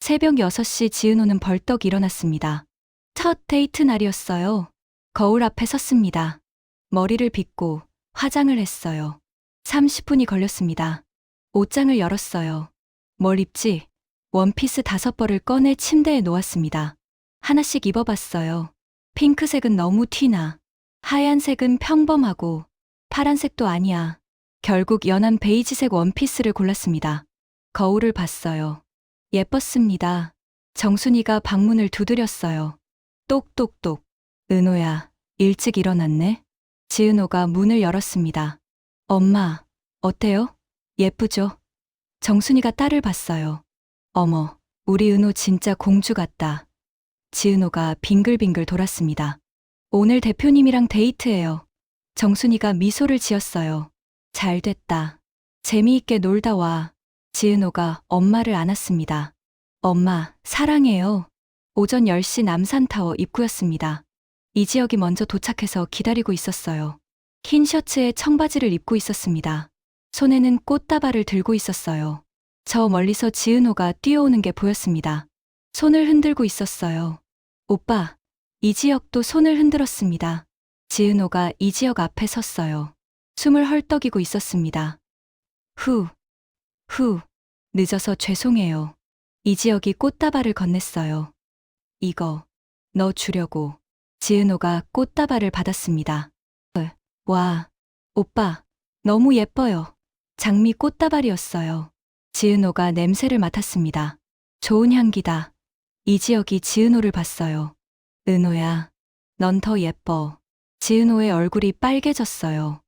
새벽 6시 지은호는 벌떡 일어났습니다. 첫 데이트 날이었어요. 거울 앞에 섰습니다. 머리를 빗고 화장을 했어요. 30분이 걸렸습니다. 옷장을 열었어요. 뭘 입지? 원피스 5벌을 꺼내 침대에 놓았습니다. 하나씩 입어봤어요. 핑크색은 너무 티나. 하얀색은 평범하고. 파란색도 아니야. 결국 연한 베이지색 원피스를 골랐습니다. 거울을 봤어요. 예뻤습니다. 정순이가 방문을 두드렸어요. 똑똑똑. 은호야, 일찍 일어났네? 지은호가 문을 열었습니다. 엄마, 어때요? 예쁘죠? 정순이가 딸을 봤어요. 어머, 우리 은호 진짜 공주 같다. 지은호가 빙글빙글 돌았습니다. 오늘 대표님이랑 데이트해요. 정순이가 미소를 지었어요. 잘 됐다. 재미있게 놀다 와. 지은호가 엄마를 안았습니다. 엄마, 사랑해요. 오전 10시 남산타워 입구였습니다. 이지혁이 먼저 도착해서 기다리고 있었어요. 흰 셔츠에 청바지를 입고 있었습니다. 손에는 꽃다발을 들고 있었어요. 저 멀리서 지은호가 뛰어오는 게 보였습니다. 손을 흔들고 있었어요. 오빠, 이지혁도 손을 흔들었습니다. 지은호가 이지혁 앞에 섰어요. 숨을 헐떡이고 있었습니다. 후, 늦어서 죄송해요. 이지혁이 꽃다발을 건넸어요. 이거, 너 주려고. 지은호가 꽃다발을 받았습니다. 와, 오빠, 너무 예뻐요. 장미 꽃다발이었어요. 지은호가 냄새를 맡았습니다. 좋은 향기다. 이지혁이 지은호를 봤어요. 은호야, 넌 더 예뻐. 지은호의 얼굴이 빨개졌어요.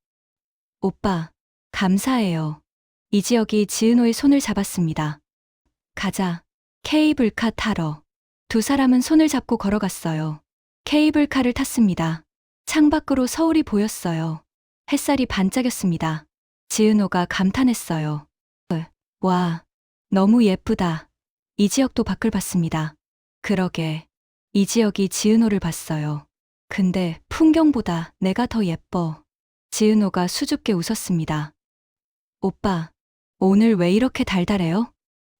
오빠, 감사해요. 이지혁이 지은호의 손을 잡았습니다. 가자. 케이블카 타러. 두 사람은 손을 잡고 걸어갔어요. 케이블카를 탔습니다. 창밖으로 서울이 보였어요. 햇살이 반짝였습니다. 지은호가 감탄했어요. 와, 너무 예쁘다. 이지혁도 밖을 봤습니다. 그러게. 이지혁이 지은호를 봤어요. 근데 풍경보다 내가 더 예뻐. 지은호가 수줍게 웃었습니다. 오빠, 오늘 왜 이렇게 달달해요?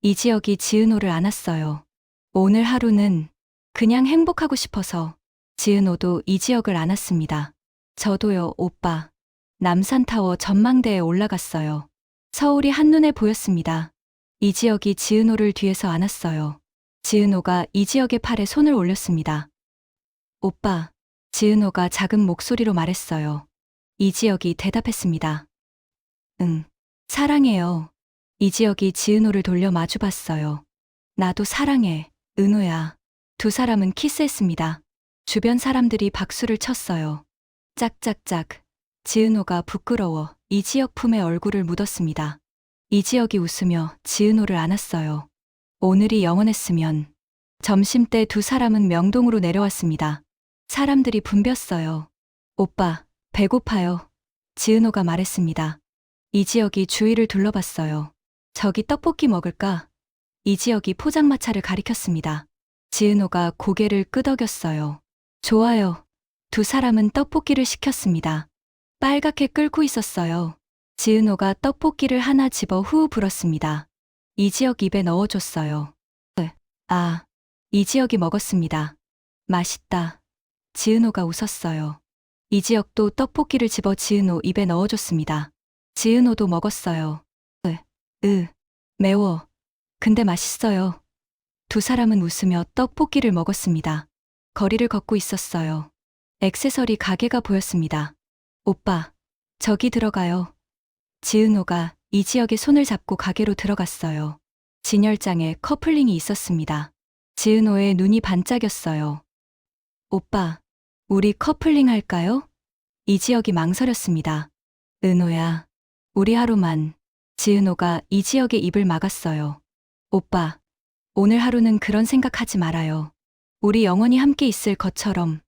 이지혁이 지은호를 안았어요. 오늘 하루는 그냥 행복하고 싶어서. 지은호도 이지혁을 안았습니다. 저도요, 오빠. 남산타워 전망대에 올라갔어요. 서울이 한눈에 보였습니다. 이지혁이 지은호를 뒤에서 안았어요. 지은호가 이지혁의 팔에 손을 올렸습니다. 오빠, 지은호가 작은 목소리로 말했어요. 이지혁이 대답했습니다. 응, 사랑해요. 이지혁이 지은호를 돌려 마주봤어요. 나도 사랑해, 은호야. 두 사람은 키스했습니다. 주변 사람들이 박수를 쳤어요. 짝짝짝. 지은호가 부끄러워 이지혁 품에 얼굴을 묻었습니다. 이지혁이 웃으며 지은호를 안았어요. 오늘이 영원했으면. 점심때 두 사람은 명동으로 내려왔습니다. 사람들이 붐볐어요. 오빠, 배고파요. 지은호가 말했습니다. 이지혁이 주위를 둘러봤어요. 저기 떡볶이 먹을까? 이지혁이 포장마차를 가리켰습니다. 지은호가 고개를 끄덕였어요. 좋아요. 두 사람은 떡볶이를 시켰습니다. 빨갛게 끓고 있었어요. 지은호가 떡볶이를 하나 집어 후 불었습니다. 이지혁 입에 넣어줬어요. 이지혁이 먹었습니다. 맛있다. 지은호가 웃었어요. 이지혁도 떡볶이를 집어 지은호 입에 넣어줬습니다. 지은호도 먹었어요. 매워. 근데 맛있어요. 두 사람은 웃으며 떡볶이를 먹었습니다. 거리를 걷고 있었어요. 액세서리 가게가 보였습니다. 오빠, 저기 들어가요. 지은호가 이지혁의 손을 잡고 가게로 들어갔어요. 진열장에 커플링이 있었습니다. 지은호의 눈이 반짝였어요. 오빠, 우리 커플링 할까요? 이지혁이 망설였습니다. 은호야, 우리 하루만. 지은호가 이지혁의 입을 막았어요. 오빠, 오늘 하루는 그런 생각하지 말아요. 우리 영원히 함께 있을 것처럼.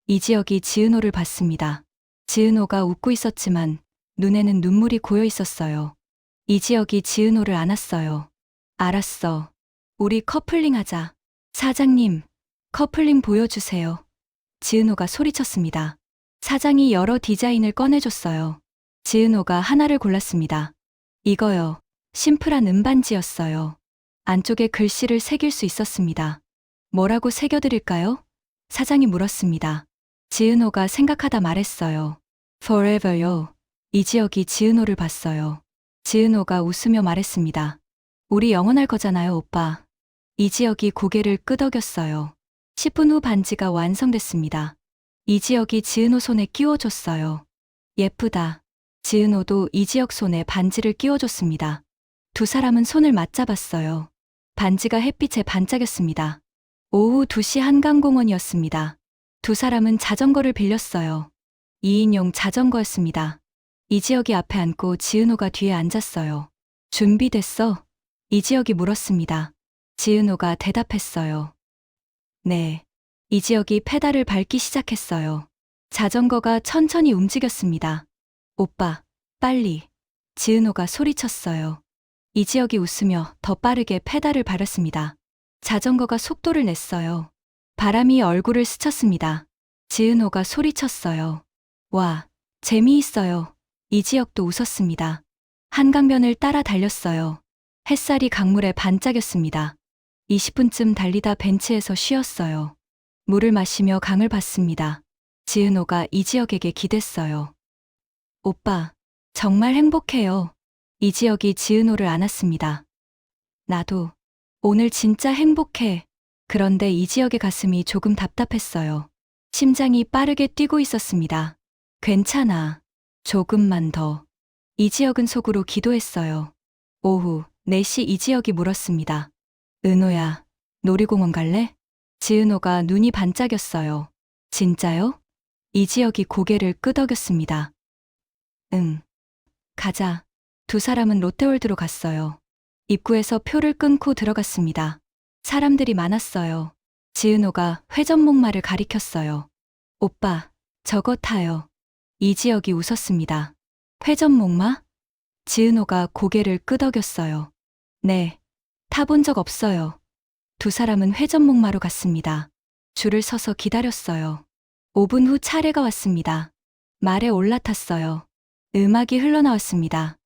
이지혁이 지은호를 봤습니다. 지은호가 웃고 있었지만 눈에는 눈물이 고여 있었어요. 이지혁이 지은호를 안았어요. 알았어. 우리 커플링 하자. 사장님, 커플링 보여주세요. 지은호가 소리쳤습니다. 사장이 여러 디자인을 꺼내줬어요. 지은호가 하나를 골랐습니다. 이거요. 심플한 은반지였어요. 안쪽에 글씨를 새길 수 있었습니다. 뭐라고 새겨드릴까요? 사장이 물었습니다. 지은호가 생각하다 말했어요. Forever요. 이지혁이 지은호를 봤어요. 지은호가 웃으며 말했습니다. 우리 영원할 거잖아요, 오빠. 이지혁이 고개를 끄덕였어요. 10분 후 반지가 완성됐습니다. 이지혁이 지은호 손에 끼워줬어요. 예쁘다. 지은호도 이지혁 손에 반지를 끼워줬습니다. 두 사람은 손을 맞잡았어요. 반지가 햇빛에 반짝였습니다. 오후 2시 한강공원이었습니다. 두 사람은 자전거를 빌렸어요. 2인용 자전거였습니다. 이지혁이 앞에 앉고 지은호가 뒤에 앉았어요. 준비됐어? 이지혁이 물었습니다. 지은호가 대답했어요. 네. 이지혁이 페달을 밟기 시작했어요. 자전거가 천천히 움직였습니다. 오빠, 빨리. 지은호가 소리쳤어요. 이지혁이 웃으며 더 빠르게 페달을 밟았습니다. 자전거가 속도를 냈어요. 바람이 얼굴을 스쳤습니다. 지은호가 소리쳤어요. 와, 재미있어요. 이지혁도 웃었습니다. 한강변을 따라 달렸어요. 햇살이 강물에 반짝였습니다. 20분쯤 달리다 벤치에서 쉬었어요. 물을 마시며 강을 봤습니다. 지은호가 이지혁에게 기댔어요. 오빠, 정말 행복해요. 이지혁이 지은호를 안았습니다. 나도. 오늘 진짜 행복해. 그런데 이지혁의 가슴이 조금 답답했어요. 심장이 빠르게 뛰고 있었습니다. 괜찮아. 조금만 더. 이지혁은 속으로 기도했어요. 오후 4시 이지혁이 물었습니다. 은호야, 놀이공원 갈래? 지은호가 눈이 반짝였어요. 진짜요? 이지혁이 고개를 끄덕였습니다. 응. 가자. 두 사람은 롯데월드로 갔어요. 입구에서 표를 끊고 들어갔습니다. 사람들이 많았어요. 지은호가 회전목마를 가리켰어요. 오빠, 저거 타요. 이지혁이 웃었습니다. 회전목마? 지은호가 고개를 끄덕였어요. 네, 타본 적 없어요. 두 사람은 회전목마로 갔습니다. 줄을 서서 기다렸어요. 5분 후 차례가 왔습니다. 말에 올라탔어요. 음악이 흘러나왔습니다.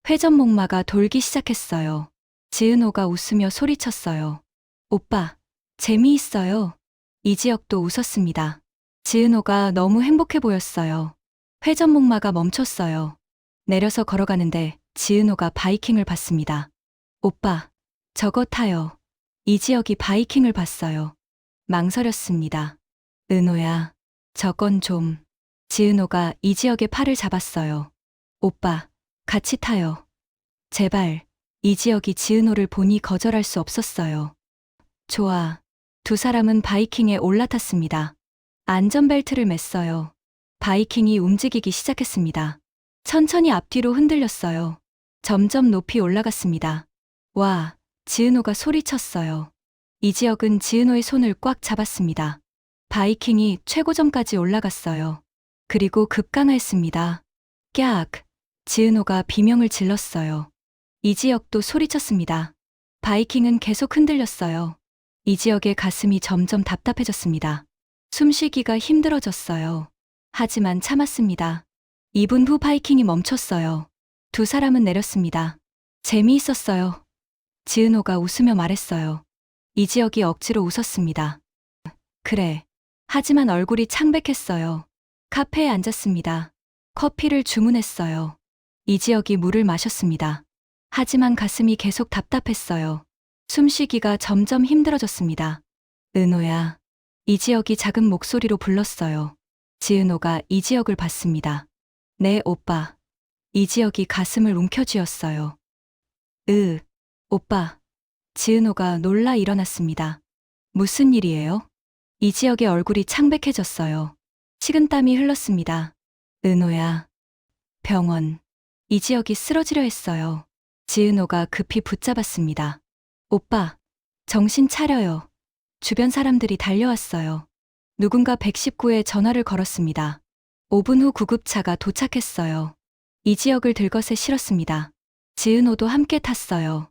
회전목마가 돌기 시작했어요. 지은호가 웃으며 소리쳤어요. 오빠, 재미있어요. 이지혁도 웃었습니다. 지은호가 너무 행복해 보였어요. 회전목마가 멈췄어요. 내려서 걸어가는데 지은호가 바이킹을 봤습니다. 오빠, 저거 타요. 이지혁이 바이킹을 봤어요. 망설였습니다. 은호야, 저건 좀. 지은호가 이지혁의 팔을 잡았어요. 오빠, 같이 타요. 제발. 이지혁이 지은호를 보니 거절할 수 없었어요. 좋아. 두 사람은 바이킹에 올라탔습니다. 안전벨트를 맸어요. 바이킹이 움직이기 시작했습니다. 천천히 앞뒤로 흔들렸어요. 점점 높이 올라갔습니다. 와, 지은호가 소리쳤어요. 이지혁은 지은호의 손을 꽉 잡았습니다. 바이킹이 최고점까지 올라갔어요. 그리고 급강하였습니다. 깍! 지은호가 비명을 질렀어요. 이지혁도 소리쳤습니다. 바이킹은 계속 흔들렸어요. 이지혁의 가슴이 점점 답답해졌습니다. 숨쉬기가 힘들어졌어요. 하지만 참았습니다. 2분 후 바이킹이 멈췄어요. 두 사람은 내렸습니다. 재미있었어요. 지은호가 웃으며 말했어요. 이지혁이 억지로 웃었습니다. 그래. 하지만 얼굴이 창백했어요. 카페에 앉았습니다. 커피를 주문했어요. 이지혁이 물을 마셨습니다. 하지만 가슴이 계속 답답했어요. 숨쉬기가 점점 힘들어졌습니다. 은호야. 이지혁이 작은 목소리로 불렀어요. 지은호가 이지혁을 봤습니다. 네, 오빠. 이지혁이 가슴을 움켜쥐었어요. 오빠. 지은호가 놀라 일어났습니다. 무슨 일이에요? 이지혁의 얼굴이 창백해졌어요. 식은땀이 흘렀습니다. 은호야. 병원. 이지혁이 쓰러지려 했어요. 지은호가 급히 붙잡았습니다. 오빠, 정신 차려요. 주변 사람들이 달려왔어요. 누군가 119에 전화를 걸었습니다. 5분 후 구급차가 도착했어요. 이지혁을 들것에 실었습니다. 지은호도 함께 탔어요.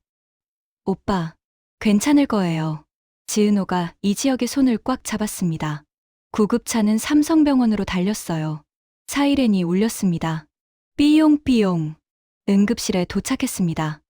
오빠, 괜찮을 거예요. 지은호가 이지혁의 손을 꽉 잡았습니다. 구급차는 삼성병원으로 달렸어요. 사이렌이 울렸습니다. 삐용삐용. 응급실에 도착했습니다.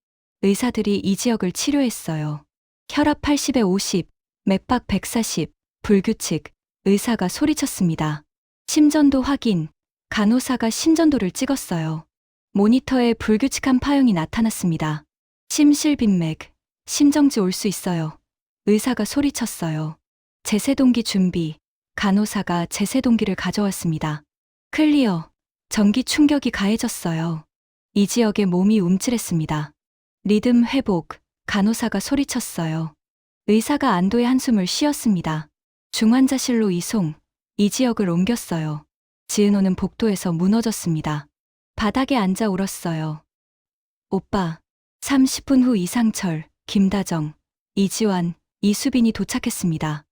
의사들이 이지혁을 치료했어요. 혈압 80에 50, 맥박 140, 불규칙. 의사가 소리쳤습니다. 심전도 확인. 간호사가 심전도를 찍었어요. 모니터에 불규칙한 파형이 나타났습니다. 심실빈맥, 심정지 올 수 있어요. 의사가 소리쳤어요. 제세동기 준비. 간호사가 제세동기를 가져왔습니다. 클리어. 전기 충격이 가해졌어요. 이 지역의 몸이 움찔했습니다. 리듬 회복. 간호사가 소리쳤어요. 의사가 안도의 한숨을 쉬었습니다. 중환자실로 이송. 이 지역을 옮겼어요. 지은호는 복도에서 무너졌습니다. 바닥에 앉아 울었어요. 오빠. 30분 후 이상철, 김다정, 이지환, 이수빈이 도착했습니다.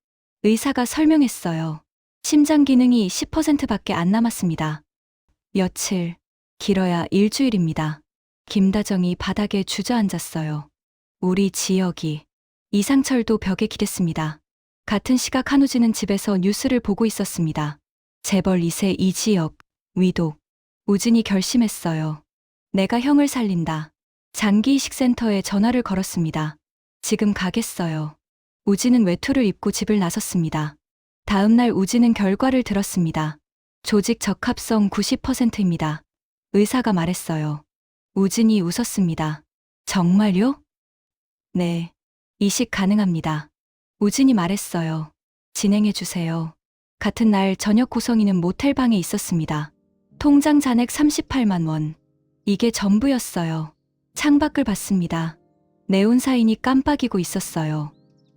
의사가 설명했어요. 심장 기능이 10%밖에 안 남았습니다. 며칠, 길어야 일주일입니다. 김다정이 바닥에 주저앉았어요. 우리 지역이. 이상철도 벽에 기댔습니다. 같은 시각 한우진은 집에서 뉴스를 보고 있었습니다. 재벌 2세 이지혁, 위독. 우진이 결심했어요. 내가 형을 살린다. 장기이식센터에 전화를 걸었습니다. 지금 가겠어요. 우진은 외투를 입고 집을 나섰습니다. 다음 날 우진은 결과를 들었습니다. 조직 적합성 90%입니다. 의사가 말했어요. 우진이 웃었습니다. 정말요? 네. 이식 가능합니다. 우진이 말했어요. 진행해주세요. 같은 날 저녁 고성이는 모텔방에 있었습니다. 통장 잔액 38만 원. 이게 전부였어요. 창밖을 봤습니다. 네온사인이 깜빡이고 있었어요.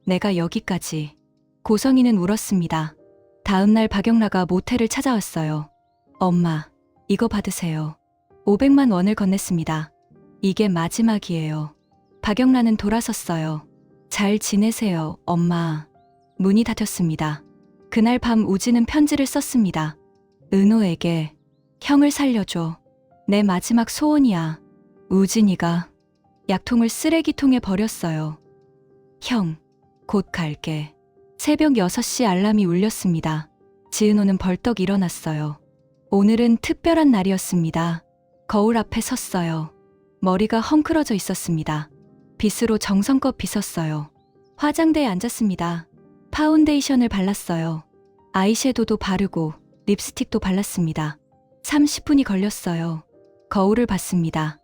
내가 여기까지. 고성이는 울었습니다. 다음 날 박영라가 모텔을 찾아왔어요. 엄마, 이거 받으세요. 500만 원을 건넸습니다. 이게 마지막이에요. 박영라는 돌아섰어요. 잘 지내세요, 엄마. 문이 닫혔습니다. 그날 밤 우진은 편지를 썼습니다. 은호에게. 형을 살려줘. 내 마지막 소원이야. 우진이가 약통을 쓰레기통에 버렸어요. 형, 곧 갈게. 새벽 6시 알람이 울렸습니다. 지은호는 벌떡 일어났어요. 오늘은 특별한 날이었습니다. 거울 앞에 섰어요. 머리가 헝클어져 있었습니다. 빗으로 정성껏 빗었어요. 화장대에 앉았습니다. 파운데이션을 발랐어요. 아이섀도도 바르고 립스틱도 발랐습니다. 30분이 걸렸어요. 거울을 봤습니다.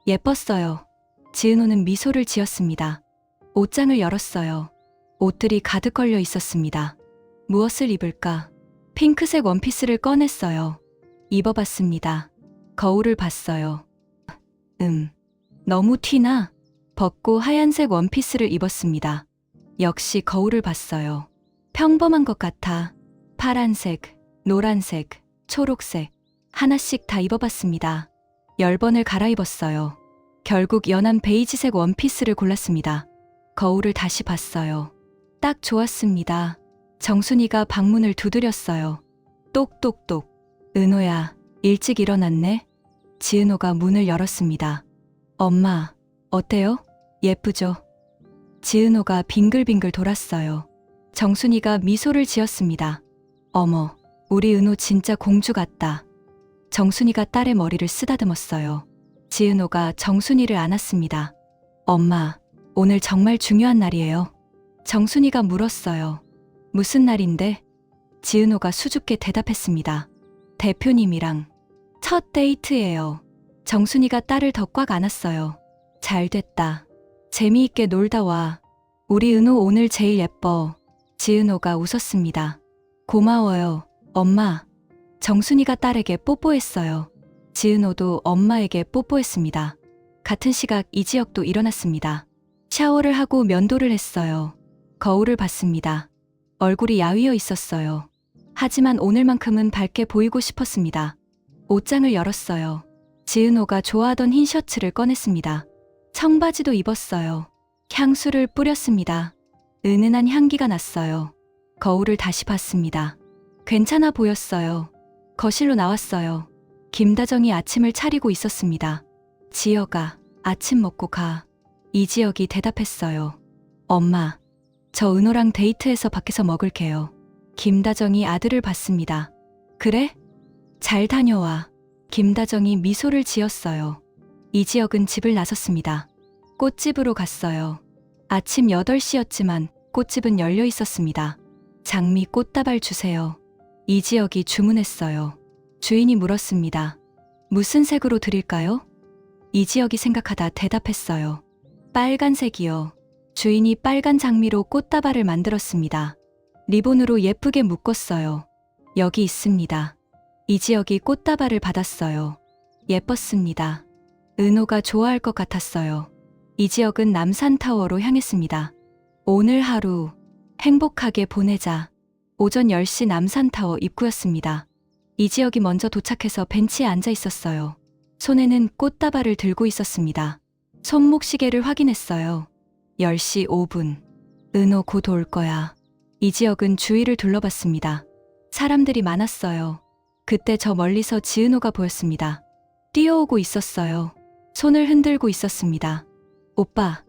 예뻤어요. 지은호는 미소를 지었습니다. 옷장을 열었어요. 옷들이 가득 걸려 있었습니다. 무엇을 입을까? 핑크색 원피스를 꺼냈어요. 입어봤습니다. 거울을 봤어요. 너무 튀나? 벗고 하얀색 원피스를 입었습니다. 역시 거울을 봤어요. 평범한 것 같아. 파란색, 노란색, 초록색 하나씩 다 입어봤습니다. 10번을 갈아입었어요. 결국 연한 베이지색 원피스를 골랐습니다. 거울을 다시 봤어요. 딱 좋았습니다. 정순이가 방문을 두드렸어요. 똑똑똑. 은호야, 일찍 일어났네? 지은호가 문을 열었습니다. 엄마, 어때요? 예쁘죠? 지은호가 빙글빙글 돌았어요. 정순이가 미소를 지었습니다. 어머, 우리 은호 진짜 공주 같다. 정순이가 딸의 머리를 쓰다듬었어요. 지은호가 정순이를 안았습니다. 엄마, 오늘 정말 중요한 날이에요. 정순이가 물었어요. 무슨 날인데? 지은호가 수줍게 대답했습니다. 대표님이랑 첫 데이트예요. 정순이가 딸을 더 꽉 안았어요. 잘 됐다. 재미있게 놀다 와. 우리 은호 오늘 제일 예뻐. 지은호가 웃었습니다. 고마워요, 엄마. 정순이가 딸에게 뽀뽀했어요. 지은호도 엄마에게 뽀뽀했습니다. 같은 시각 이지혁도 일어났습니다. 샤워를 하고 면도를 했어요. 거울을 봤습니다. 얼굴이 야위어 있었어요. 하지만 오늘만큼은 밝게 보이고 싶었습니다. 옷장을 열었어요. 지은호가 좋아하던 흰 셔츠를 꺼냈습니다. 청바지도 입었어요. 향수를 뿌렸습니다. 은은한 향기가 났어요. 거울을 다시 봤습니다. 괜찮아 보였어요. 거실로 나왔어요. 김다정이 아침을 차리고 있었습니다. 지혁아, 아침 먹고 가. 이지혁이 대답했어요. 엄마, 저 은호랑 데이트해서 밖에서 먹을게요. 김다정이 아들을 봤습니다. 그래? 잘 다녀와. 김다정이 미소를 지었어요. 이지혁은 집을 나섰습니다. 꽃집으로 갔어요. 아침 8시였지만 꽃집은 열려 있었습니다. 장미 꽃다발 주세요. 이지혁이 주문했어요. 주인이 물었습니다. 무슨 색으로 드릴까요? 이지혁이 생각하다 대답했어요. 빨간색이요. 주인이 빨간 장미로 꽃다발을 만들었습니다. 리본으로 예쁘게 묶었어요. 여기 있습니다. 이지혁이 꽃다발을 받았어요. 예뻤습니다. 은호가 좋아할 것 같았어요. 이지혁은 남산타워로 향했습니다. 오늘 하루 행복하게 보내자. 오전 10시 남산타워 입구였습니다. 이지혁이 먼저 도착해서 벤치에 앉아 있었어요. 손에는 꽃다발을 들고 있었습니다. 손목시계를 확인했어요. 10시 5분. 은호 곧 올 거야. 이지혁은 주위를 둘러봤습니다. 사람들이 많았어요. 그때 저 멀리서 지은호가 보였습니다. 뛰어오고 있었어요. 손을 흔들고 있었습니다. 오빠.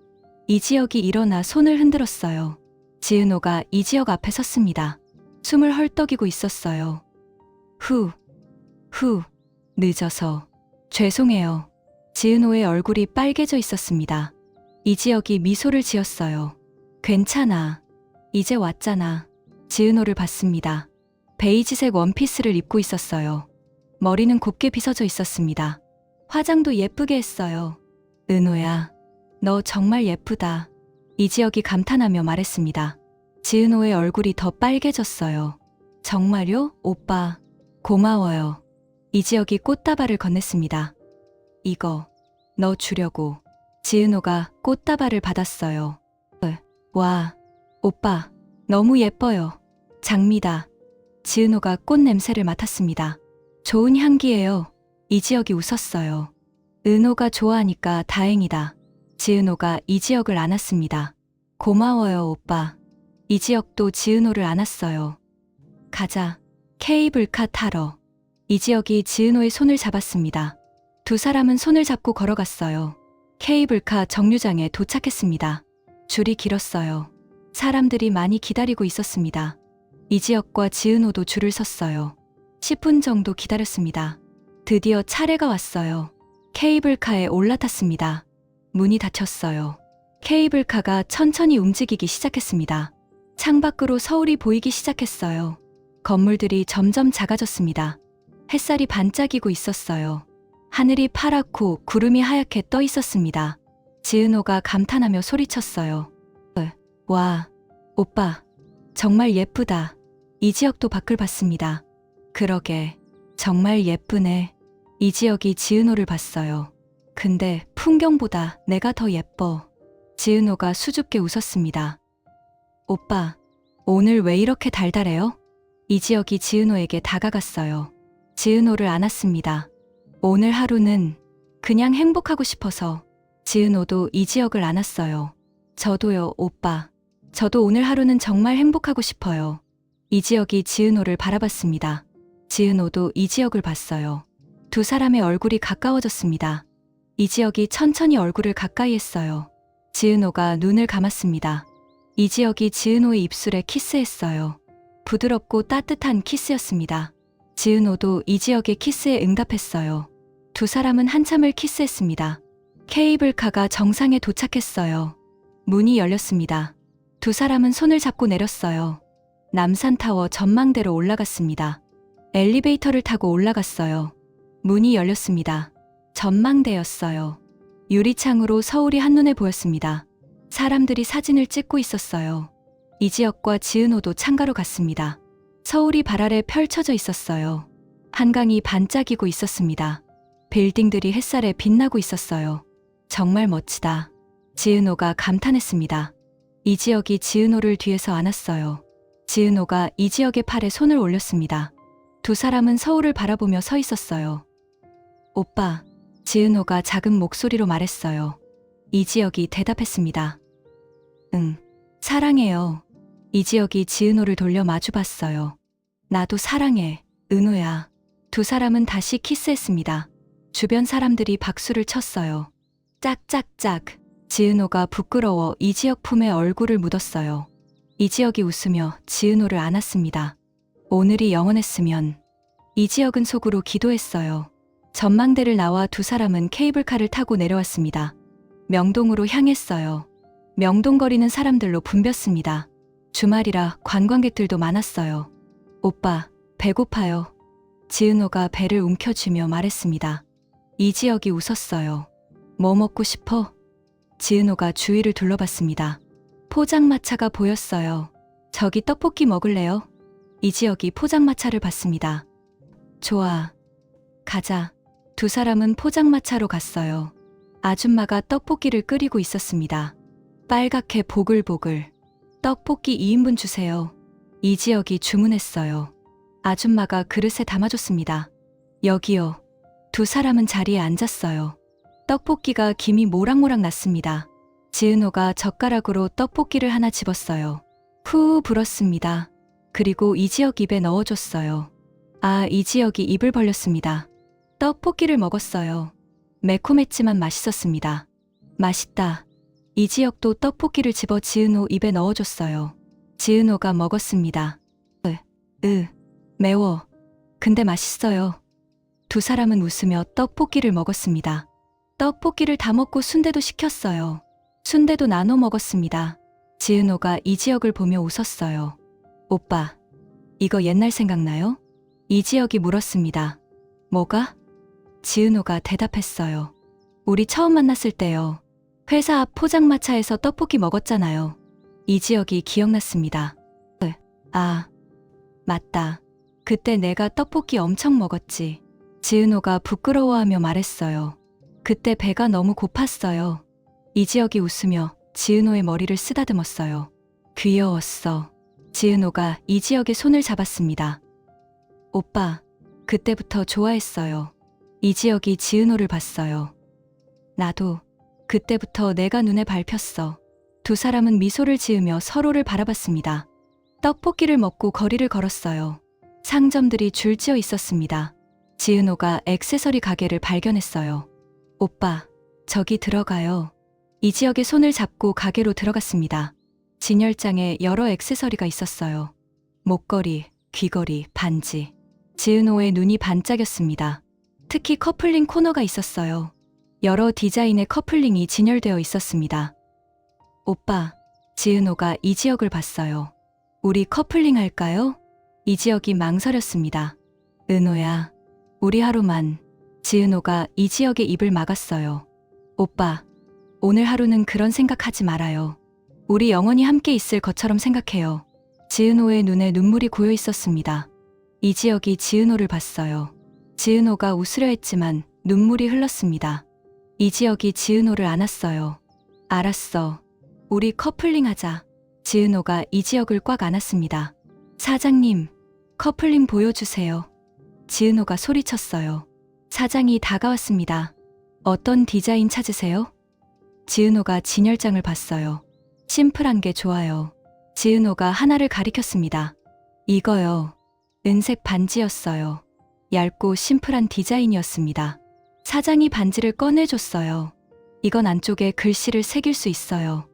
이지혁이 일어나 손을 흔들었어요. 지은호가 이지혁 앞에 섰습니다. 숨을 헐떡이고 있었어요. 늦어서. 죄송해요. 지은호의 얼굴이 빨개져 있었습니다. 이지혁이 미소를 지었어요. 괜찮아. 이제 왔잖아. 지은호를 봤습니다. 베이지색 원피스를 입고 있었어요. 머리는 곱게 빗어져 있었습니다. 화장도 예쁘게 했어요. 은호야, 너 정말 예쁘다. 이지혁이 감탄하며 말했습니다. 지은호의 얼굴이 더 빨개졌어요. 정말요? 오빠, 고마워요. 이지혁이 꽃다발을 건넸습니다. 이거, 너 주려고. 지은호가 꽃다발을 받았어요. 와, 오빠, 너무 예뻐요. 장미다. 지은호가 꽃 냄새를 맡았습니다. 좋은 향기예요. 이지혁이 웃었어요. 은호가 좋아하니까 다행이다. 지은호가 이지혁을 안았습니다. 고마워요, 오빠. 이지혁도 지은호를 안았어요. 가자. 케이블카 타러. 이지혁이 지은호의 손을 잡았습니다. 두 사람은 손을 잡고 걸어갔어요. 케이블카 정류장에 도착했습니다. 줄이 길었어요. 사람들이 많이 기다리고 있었습니다. 이지혁과 지은호도 줄을 섰어요. 10분 정도 기다렸습니다. 드디어 차례가 왔어요. 케이블카에 올라탔습니다. 문이 닫혔어요. 케이블카가 천천히 움직이기 시작했습니다. 창밖으로 서울이 보이기 시작했어요. 건물들이 점점 작아졌습니다. 햇살이 반짝이고 있었어요. 하늘이 파랗고 구름이 하얗게 떠 있었습니다. 지은호가 감탄하며 소리쳤어요. 와, 오빠, 정말 예쁘다. 이지혁도 밖을 봤습니다. 그러게, 정말 예쁘네. 이지혁이 지은호를 봤어요. 근데 풍경보다 내가 더 예뻐. 지은호가 수줍게 웃었습니다. 오빠, 오늘 왜 이렇게 달달해요? 이지혁이 지은호에게 다가갔어요. 지은호를 안았습니다. 오늘 하루는 그냥 행복하고 싶어서. 지은호도 이지혁을 안았어요. 저도요, 오빠. 저도 오늘 하루는 정말 행복하고 싶어요. 이지혁이 지은호를 바라봤습니다. 지은호도 이지혁을 봤어요. 두 사람의 얼굴이 가까워졌습니다. 이지혁이 천천히 얼굴을 가까이 했어요. 지은호가 눈을 감았습니다. 이지혁이 지은호의 입술에 키스했어요. 부드럽고 따뜻한 키스였습니다. 지은호도 이지혁의 키스에 응답했어요. 두 사람은 한참을 키스했습니다. 케이블카가 정상에 도착했어요. 문이 열렸습니다. 두 사람은 손을 잡고 내렸어요. 남산타워 전망대로 올라갔습니다. 엘리베이터를 타고 올라갔어요. 문이 열렸습니다. 전망대였어요. 유리창으로 서울이 한눈에 보였습니다. 사람들이 사진을 찍고 있었어요. 이지혁과 지은호도 창가로 갔습니다. 서울이 발 아래 펼쳐져 있었어요. 한강이 반짝이고 있었습니다. 빌딩들이 햇살에 빛나고 있었어요. 정말 멋지다. 지은호가 감탄했습니다. 이지혁이 지은호를 뒤에서 안았어요. 지은호가 이지혁의 팔에 손을 올렸습니다. 두 사람은 서울을 바라보며 서 있었어요. 오빠, 지은호가 작은 목소리로 말했어요. 이지혁이 대답했습니다. 응, 사랑해요. 이지혁이 지은호를 돌려 마주봤어요. 나도 사랑해, 은호야. 두 사람은 다시 키스했습니다. 주변 사람들이 박수를 쳤어요. 짝짝짝. 지은호가 부끄러워 이지혁 품에 얼굴을 묻었어요. 이지혁이 웃으며 지은호를 안았습니다. 오늘이 영원했으면. 이지혁은 속으로 기도했어요. 전망대를 나와 두 사람은 케이블카를 타고 내려왔습니다. 명동으로 향했어요. 명동거리는 사람들로 붐볐습니다. 주말이라 관광객들도 많았어요. 오빠, 배고파요. 지은호가 배를 움켜쥐며 말했습니다. 이지혁이 웃었어요. 뭐 먹고 싶어? 지은호가 주위를 둘러봤습니다. 포장마차가 보였어요. 저기 떡볶이 먹을래요? 이지혁이 포장마차를 봤습니다. 좋아. 가자. 두 사람은 포장마차로 갔어요. 아줌마가 떡볶이를 끓이고 있었습니다. 빨갛게 보글보글. 떡볶이 2인분 주세요. 이지혁이 주문했어요. 아줌마가 그릇에 담아줬습니다. 여기요. 두 사람은 자리에 앉았어요. 떡볶이가 김이 모락모락 났습니다. 지은호가 젓가락으로 떡볶이를 하나 집었어요. 후 불었습니다. 그리고 이지혁 입에 넣어줬어요. 이지혁이 입을 벌렸습니다. 떡볶이를 먹었어요. 매콤했지만 맛있었습니다. 맛있다. 이지혁도 떡볶이를 집어 지은호 입에 넣어줬어요. 지은호가 먹었습니다. 매워. 근데 맛있어요. 두 사람은 웃으며 떡볶이를 먹었습니다. 떡볶이를 다 먹고 순대도 시켰어요. 순대도 나눠 먹었습니다. 지은호가 이지혁을 보며 웃었어요. 오빠, 이거 옛날 생각나요? 이지혁이 물었습니다. 뭐가? 지은호가 대답했어요. 우리 처음 만났을 때요. 회사 앞 포장마차에서 떡볶이 먹었잖아요. 이지혁이 기억났습니다. 맞다. 그때 내가 떡볶이 엄청 먹었지. 지은호가 부끄러워하며 말했어요. 그때 배가 너무 고팠어요. 이지혁이 웃으며 지은호의 머리를 쓰다듬었어요. 귀여웠어. 지은호가 이지혁의 손을 잡았습니다. 오빠, 그때부터 좋아했어요. 이지혁이 지은호를 봤어요. 나도. 그때부터 내가 눈에 밟혔어. 두 사람은 미소를 지으며 서로를 바라봤습니다. 떡볶이를 먹고 거리를 걸었어요. 상점들이 줄지어 있었습니다. 지은호가 액세서리 가게를 발견했어요. 오빠, 저기 들어가요. 이지혁의 손을 잡고 가게로 들어갔습니다. 진열장에 여러 액세서리가 있었어요. 목걸이, 귀걸이, 반지. 지은호의 눈이 반짝였습니다. 특히 커플링 코너가 있었어요. 여러 디자인의 커플링이 진열되어 있었습니다. 오빠, 지은호가 이지혁을 봤어요. 우리 커플링 할까요? 이지혁이 망설였습니다. 은호야, 우리 하루만. 지은호가 이지혁의 입을 막았어요. 오빠, 오늘 하루는 그런 생각하지 말아요. 우리 영원히 함께 있을 것처럼 생각해요. 지은호의 눈에 눈물이 고여 있었습니다. 이지혁이 지은호를 봤어요. 지은호가 웃으려 했지만 눈물이 흘렀습니다. 이지혁이 지은호를 안았어요. 알았어. 우리 커플링 하자. 지은호가 이지혁을 꽉 안았습니다. 사장님, 커플링 보여주세요. 지은호가 소리쳤어요. 사장이 다가왔습니다. 어떤 디자인 찾으세요? 지은호가 진열장을 봤어요. 심플한 게 좋아요. 지은호가 하나를 가리켰습니다. 이거요. 은색 반지였어요. 얇고 심플한 디자인이었습니다. 사장이 반지를 꺼내줬어요. 이건 안쪽에 글씨를 새길 수 있어요.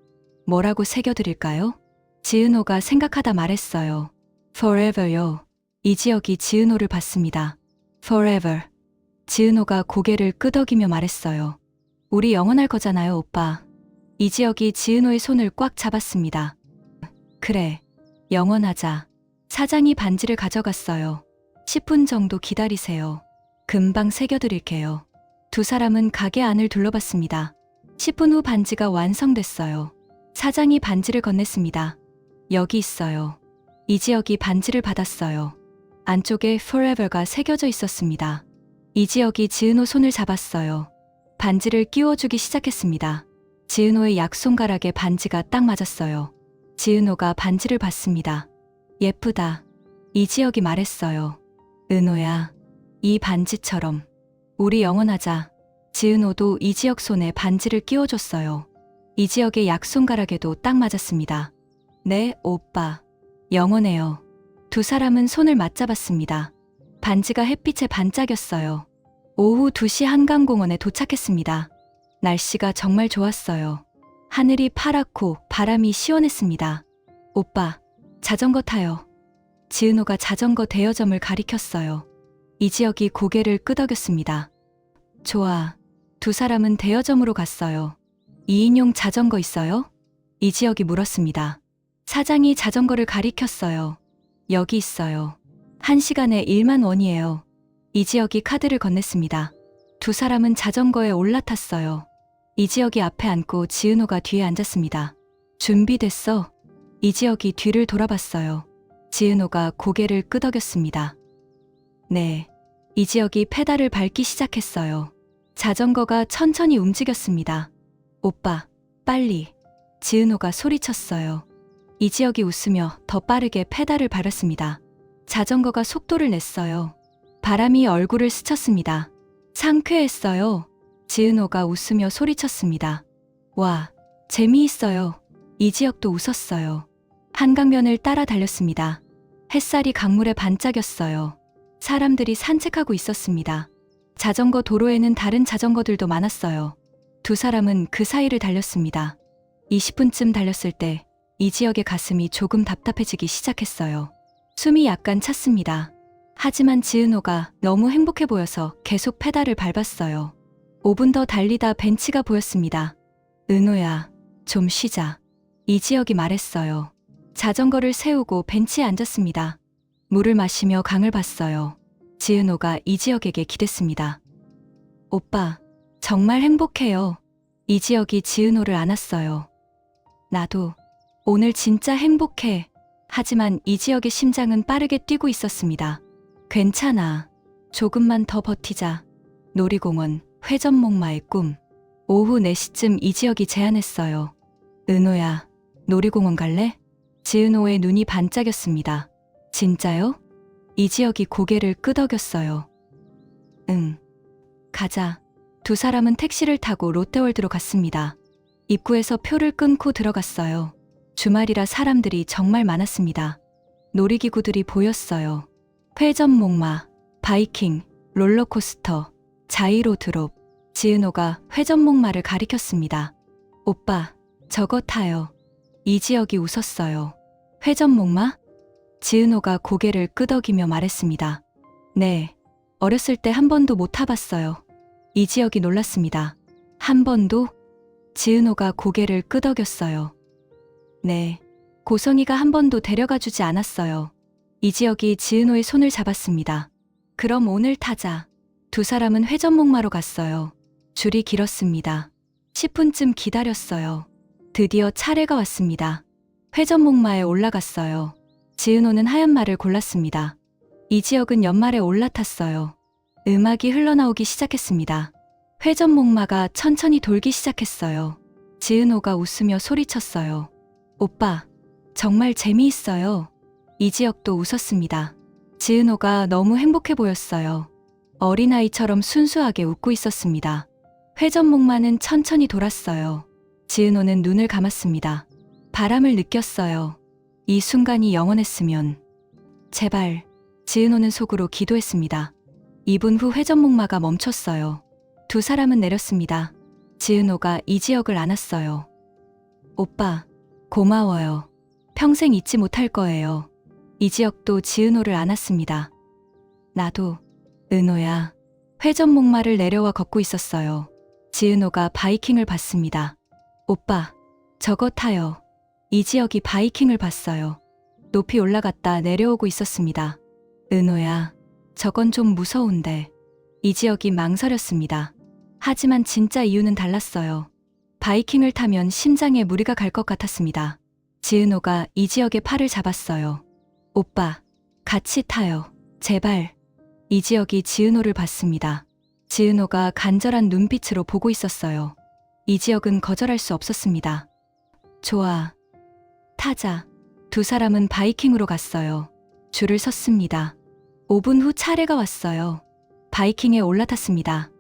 뭐라고 새겨드릴까요? 지은호가 생각하다 말했어요. Forever요. 이지혁이 지은호를 봤습니다. Forever. 지은호가 고개를 끄덕이며 말했어요. 우리 영원할 거잖아요, 오빠. 이지혁이 지은호의 손을 꽉 잡았습니다. 그래, 영원하자. 사장이 반지를 가져갔어요. 10분 정도 기다리세요. 금방 새겨드릴게요. 두 사람은 가게 안을 둘러봤습니다. 10분 후 반지가 완성됐어요. 사장이 반지를 건넸습니다. 여기 있어요. 이지혁이 반지를 받았어요. 안쪽에 Forever가 새겨져 있었습니다. 이지혁이 지은호 손을 잡았어요. 반지를 끼워주기 시작했습니다. 지은호의 약손가락에 반지가 딱 맞았어요. 지은호가 반지를 봤습니다. 예쁘다. 이지혁이 말했어요. 은호야, 이 반지처럼 우리 영원하자. 지은호도 이지혁 손에 반지를 끼워줬어요. 이지혁의 약손가락에도 딱 맞았습니다. 네, 오빠. 영원해요. 두 사람은 손을 맞잡았습니다. 반지가 햇빛에 반짝였어요. 오후 2시 한강공원에 도착했습니다. 날씨가 정말 좋았어요. 하늘이 파랗고 바람이 시원했습니다. 오빠, 자전거 타요. 지은호가 자전거 대여점을 가리켰어요. 이지혁이 고개를 끄덕였습니다. 좋아. 두 사람은 대여점으로 갔어요. 2인용 자전거 있어요? 이지혁이 물었습니다. 사장이 자전거를 가리켰어요. 여기 있어요. 1시간에 1만 원이에요. 이지혁이 카드를 건넸습니다. 두 사람은 자전거에 올라탔어요. 이지혁이 앞에 앉고 지은호가 뒤에 앉았습니다. 준비됐어? 이지혁이 뒤를 돌아봤어요. 지은호가 고개를 끄덕였습니다. 네. 이지혁이 페달을 밟기 시작했어요. 자전거가 천천히 움직였습니다. 오빠, 빨리. 지은호가 소리쳤어요. 이지혁이 웃으며 더 빠르게 페달을 밟았습니다. 자전거가 속도를 냈어요. 바람이 얼굴을 스쳤습니다. 상쾌했어요. 지은호가 웃으며 소리쳤습니다. 와, 재미있어요. 이지혁도 웃었어요. 한강변을 따라 달렸습니다. 햇살이 강물에 반짝였어요. 사람들이 산책하고 있었습니다. 자전거 도로에는 다른 자전거들도 많았어요. 두 사람은 그 사이를 달렸습니다. 20분쯤 달렸을 때 이지혁의 가슴이 조금 답답해지기 시작했어요. 숨이 약간 찼습니다. 하지만 지은호가 너무 행복해 보여서 계속 페달을 밟았어요. 5분 더 달리다 벤치가 보였습니다. 은호야, 좀 쉬자. 이지혁이 말했어요. 자전거를 세우고 벤치에 앉았습니다. 물을 마시며 강을 봤어요. 지은호가 이지혁에게 기댔습니다. 오빠, 정말 행복해요. 이지혁이 지은호를 안았어요. 나도. 오늘 진짜 행복해. 하지만 이지혁의 심장은 빠르게 뛰고 있었습니다. 괜찮아. 조금만 더 버티자. 놀이공원, 회전목마의 꿈. 오후 4시쯤 이지혁이 제안했어요. 은호야, 놀이공원 갈래? 지은호의 눈이 반짝였습니다. 진짜요? 이지혁이 고개를 끄덕였어요. 응. 가자. 두 사람은 택시를 타고 롯데월드로 갔습니다. 입구에서 표를 끊고 들어갔어요. 주말이라 사람들이 정말 많았습니다. 놀이기구들이 보였어요. 회전목마, 바이킹, 롤러코스터, 자이로 드롭. 지은호가 회전목마를 가리켰습니다. 오빠, 저거 타요. 이지혁이 웃었어요. 회전목마? 지은호가 고개를 끄덕이며 말했습니다. 네, 어렸을 때 한 번도 못 타봤어요. 이지혁이 놀랐습니다. 한 번도? 지은호가 고개를 끄덕였어요. 네, 고성이가 한 번도 데려가 주지 않았어요. 이지혁이 지은호의 손을 잡았습니다. 그럼 오늘 타자. 두 사람은 회전목마로 갔어요. 줄이 길었습니다. 10분쯤 기다렸어요. 드디어 차례가 왔습니다. 회전목마에 올라갔어요. 지은호는 하얀 말을 골랐습니다. 이지혁은 연말에 올라탔어요. 음악이 흘러나오기 시작했습니다. 회전목마가 천천히 돌기 시작했어요. 지은호가 웃으며 소리쳤어요. 오빠, 정말 재미있어요. 이지혁도 웃었습니다. 지은호가 너무 행복해 보였어요. 어린아이처럼 순수하게 웃고 있었습니다. 회전목마는 천천히 돌았어요. 지은호는 눈을 감았습니다. 바람을 느꼈어요. 이 순간이 영원했으면. 제발. 지은호는 속으로 기도했습니다. 2분 후 회전목마가 멈췄어요. 두 사람은 내렸습니다. 지은호가 이지혁을 안았어요. 오빠, 고마워요. 평생 잊지 못할 거예요. 이지혁도 지은호를 안았습니다. 나도. 은호야. 회전목마를 내려와 걷고 있었어요. 지은호가 바이킹을 봤습니다. 오빠, 저거 타요. 이지혁이 바이킹을 봤어요. 높이 올라갔다 내려오고 있었습니다. 은호야, 저건 좀 무서운데. 이지혁이 망설였습니다. 하지만 진짜 이유는 달랐어요. 바이킹을 타면 심장에 무리가 갈 것 같았습니다. 지은호가 이지혁의 팔을 잡았어요. 오빠, 같이 타요. 제발. 이지혁이 지은호를 봤습니다. 지은호가 간절한 눈빛으로 보고 있었어요. 이지혁은 거절할 수 없었습니다. 좋아. 타자. 두 사람은 바이킹으로 갔어요. 줄을 섰습니다. 5분 후 차례가 왔어요. 바이킹에 올라탔습니다.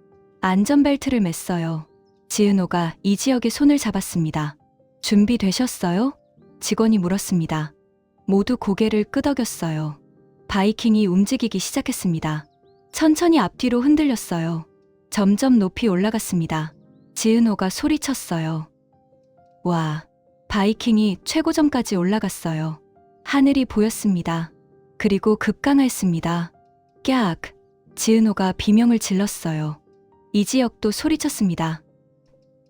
안전벨트를 맸어요. 지은호가 이지혁의 손을 잡았습니다. 준비되셨어요? 직원이 물었습니다. 모두 고개를 끄덕였어요. 바이킹이 움직이기 시작했습니다. 천천히 앞뒤로 흔들렸어요. 점점 높이 올라갔습니다. 지은호가 소리쳤어요. 와, 바이킹이 최고점까지 올라갔어요. 하늘이 보였습니다. 그리고 급강했습니다. 깍! 지은호가 비명을 질렀어요. 이지혁도 소리쳤습니다.